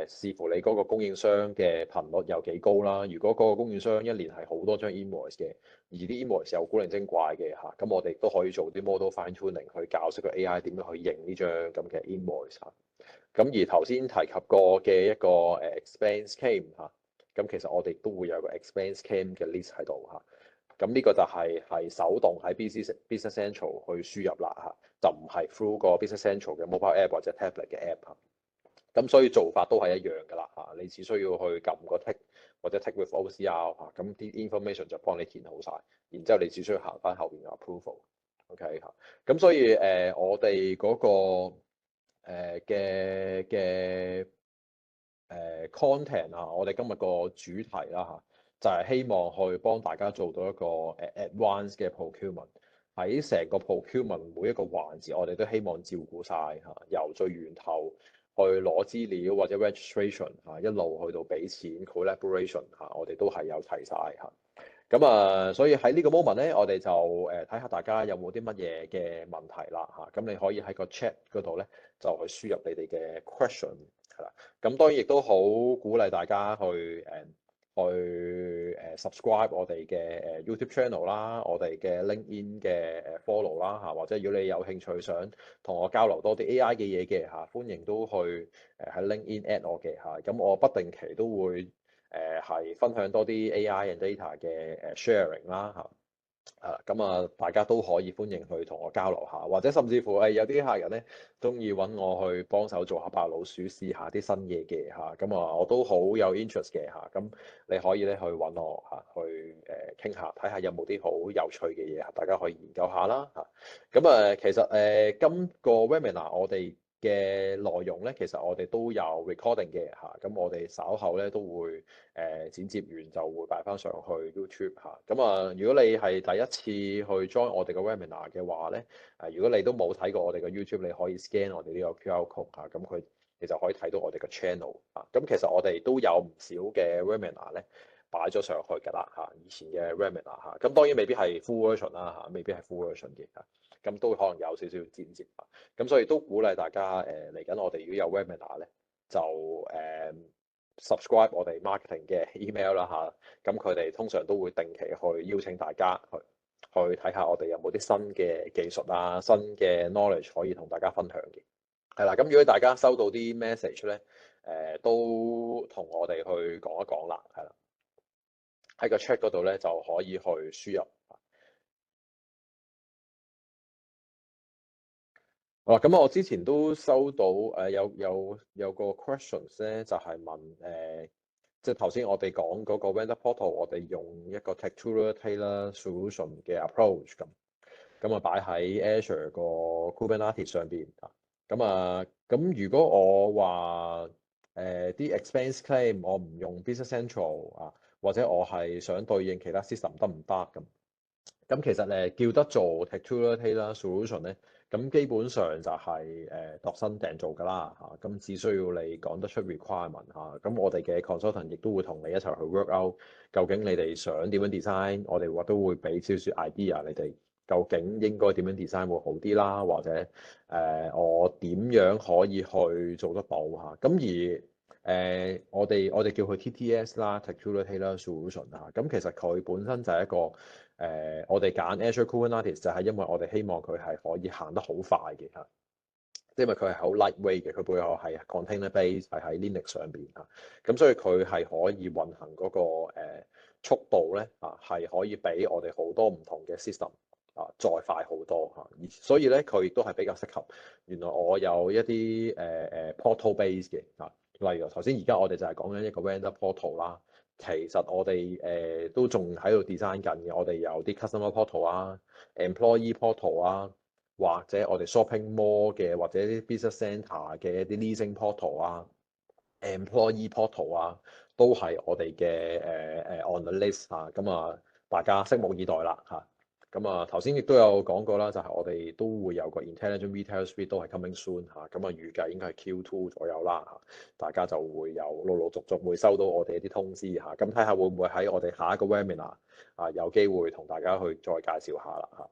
S3: 視乎你嗰個供應商嘅頻率有幾高啦。如果嗰個供應商一年係好多張 invoice 嘅，而啲 invoice 又古靈精怪嘅嚇，咁我哋都可以做啲 model fine tuning 去教識個 AI 點樣去認呢張咁嘅 invoice 嚇。咁而頭先提及過嘅一個expense claim 嚇，咁其實我哋都會有個 expense claim 嘅 list 喺度嚇。咁呢個就係手動喺 Business Central 去輸入啦嚇，就唔係 through 個 Business Central 嘅 mobile app 或者 tablet 嘅 app 嚇。咁所以做法都係一樣㗎啦嚇，你只需要去撳個 tick 或者 tick with OCR 嚇，咁啲 information 就幫你填好晒，然之後你只需要行翻後邊嘅 approval，OK 嚇。咁所以我哋嗰個嘅content 啊，我哋今日個主題啦嚇，就係希望去幫大家做到一個advanced 嘅 procurement。喺成個 procurement 每一個環節，我哋都希望照顧晒嚇，由最源頭去攞資料或者 registration 嚇，一路去到俾錢 collaboration 嚇，我哋都係有齊晒嚇。咁啊，所以喺呢個 moment 咧，我哋就睇下大家有冇啲乜嘢嘅問題啦嚇。咁你可以喺個 chat 嗰度咧，就去輸入你哋嘅 question 係啦。咁當然亦都好鼓勵大家去 subscribe 我哋嘅YouTube channel 啦，我哋嘅 LinkedIn 嘅follow 啦嚇，或者如果你有興趣想同我交流多啲 AI 嘅嘢嘅嚇，歡迎都去喺 LinkedIn at 我嘅嚇。咁我不定期都會係分享多啲 AI and data 嘅sharing 啦嚇。咁啊，大家都可以歡迎去同我交流下，或者甚至乎有啲客人咧中意揾我去幫手做下白老鼠，試下啲新嘢嘅嚇，咁啊我都好有 interest 嘅嚇，咁你可以咧去揾我嚇，去傾下，睇下有冇啲好有趣嘅嘢，大家可以研究下啦嚇。咁啊，其實今個 webinar 我哋嘅內容咧，其實我哋都有 recording 嘅嚇，咁我哋稍後咧都會剪接完就會擺翻上去 YouTube 嚇。咁啊，如果你係第一次去 join 我哋嘅 webinar 嘅話咧，如果你都冇睇過我哋嘅 YouTube，你可以 scan 我哋呢個 QR code 嚇，咁你就可以睇到我哋嘅 channel 啊。咁其實我哋都有唔少嘅 webinar 咧擺咗上去㗎啦嚇，以前嘅 webinar 嚇，咁當然未必係 full version 啦嚇，未必係 full version 嘅嚇，咁都可能有少少剪接啊。咁所以都鼓勵大家嚟緊我哋如果有 webinar 咧，就subscribe 我哋 marketing 嘅 email 啦嚇，咁佢哋通常都會定期去邀請大家去睇下我哋有冇啲新嘅技術啊、新嘅 knowledge 可以同大家分享嘅。係啦，咁如果大家收到啲 message 咧，都同我哋去講一講啦，係啦，喺個 chat 嗰度咧就可以去輸入。好啦，咁我之前都收到有個 questions 咧，就係問即係頭先我哋講嗰個 vendor portal，我哋用一個 Tectura Tailor Solution 嘅 approach 咁啊擺喺 Azure 個 Kubernetes 上邊啊。咁如果我話啲 expense claim 我唔用 Business Central 啊，或者我係想對應其他 system 得唔得咁？咁其實叫得做 Tectura Tailor Solution 咧，咁基本上就係度身訂造㗎啦嚇，咁只需要你講得出 requirement 嚇，咁我哋嘅 consultant 亦都會同你一齊去 work out，究竟你哋想點樣 design，我哋都會俾少少 idea 你哋究竟應該點樣 design 會好啲啦，或者我點樣可以去做得到嚇，咁而我哋叫佢 TTS 啦，Tectura Tailor Solution 啊，咁其實佢本身就係一個我哋揀 Azure Kubernetes 就係因為我哋希望佢係可以行得好快嘅嚇，因為佢係好 lightweight 嘅，佢背後係 container base 係喺 Linux 上邊嚇，咁所以佢係可以運行嗰個速度咧嚇，係可以比我哋好多唔同嘅 system 再快好多嚇，所以咧佢亦都係比較適合。原來我有一啲portal base 嘅嚇。例如頭先而家我哋就係講緊一個 vendor portal 啦，其實我哋都仲喺度 design 緊嘅，我哋有啲 customer portal 啊、employee portal 啊，或者我哋 shopping mall 嘅或者啲 business centre 嘅一啲 leasing portal 啊、employee portal 啊，都係我哋嘅on the list 啊，咁啊大家拭目以待啦嚇。咁啊，頭先亦都有講過啦，就係我哋都會有個 Intelligent Retail Suite 都係 coming soon 嚇，咁啊預計應該係 Q2 左右啦嚇，大家就會有陸陸續續會收到我哋一啲通知嚇，咁睇下會唔會喺我哋下一個 Webinar 有機會同大家去再介紹下啦嚇。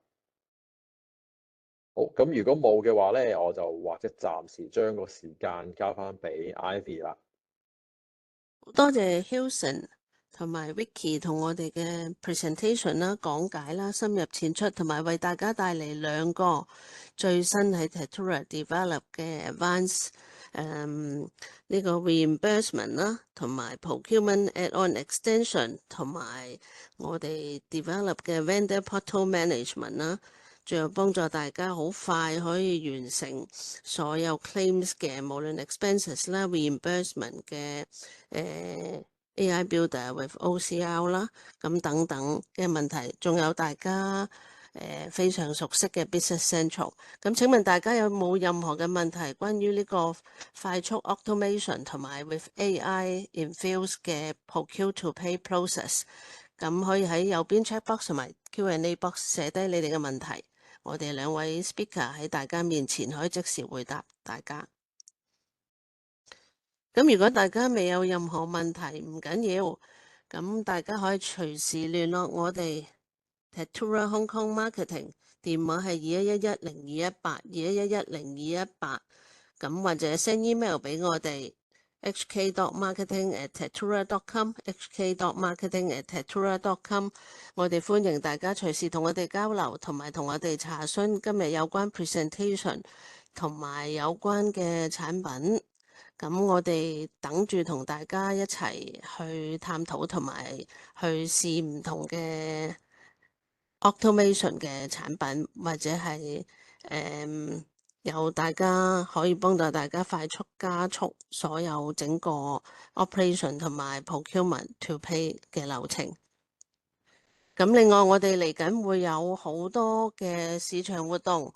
S3: 好，咁如果冇嘅話咧，我就或者暫時將個時間交翻俾 Ivy 啦。
S1: 多謝 Hilson 同埋 Vicky 同我哋嘅 presentation 啦、講解啦、深入淺出，同埋為大家帶嚟兩個最新喺 Tatura develop 嘅 advance 呢個 reimbursement 啦，同埋 procurement add-on extension，同埋我哋 develop 嘅 vendor portal management 啦。仲有幫助大家好快可以完成所有 claims 嘅，無論 expenses 啦、reimbursement 嘅AI Builder with OCR 啦，咁等等嘅問題，仲有大家非常熟悉嘅 Business Central。咁請問大家有冇任何嘅問題關於呢個快速 automation 同埋 with AI infused 嘅 procure to pay process？咁可以喺右邊 chat box 同埋 Q&A box 寫低你哋嘅問題。我哋兩位 speaker 喺大家面前可以即時回答大家。咁如果大家未有任何問題，唔緊要，咁大家可以隨時聯絡我哋 Tatura Hong Kong Marketing， 電話係21110218，21110218，咁或者 send email 俾我哋 hk.marketing@tatura.com，hk.marketing@tatura.com， 我哋歡迎大家隨時同我哋交流，同埋同我哋查詢今日有關 presentation 同埋有關嘅產品。咁我哋等住同大家一齊去探討同埋去試唔同嘅 automation 嘅產品，或者係有大家可以幫到大家快速加速所有整個 operation 同埋 procurement to pay 嘅流程。咁另外我哋嚟緊會有好多嘅市場活動，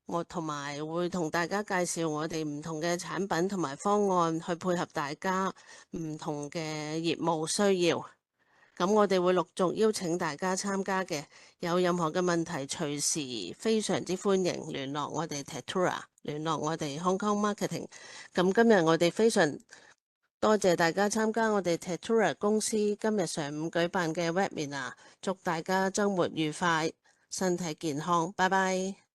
S1: 我同埋會同大家介紹我哋唔同嘅產品同埋方案，去配合大家唔同嘅業務需要。咁我哋會陸續邀請大家參加嘅，有任何嘅問題隨時非常之歡迎聯絡我哋 Tatura， 聯絡我哋 Hong Kong Marketing。咁今日我哋非常多謝大家參加我哋 Tatura 公司今日上午舉辦嘅 Webinar，祝大家週末愉快，身體健康，拜拜。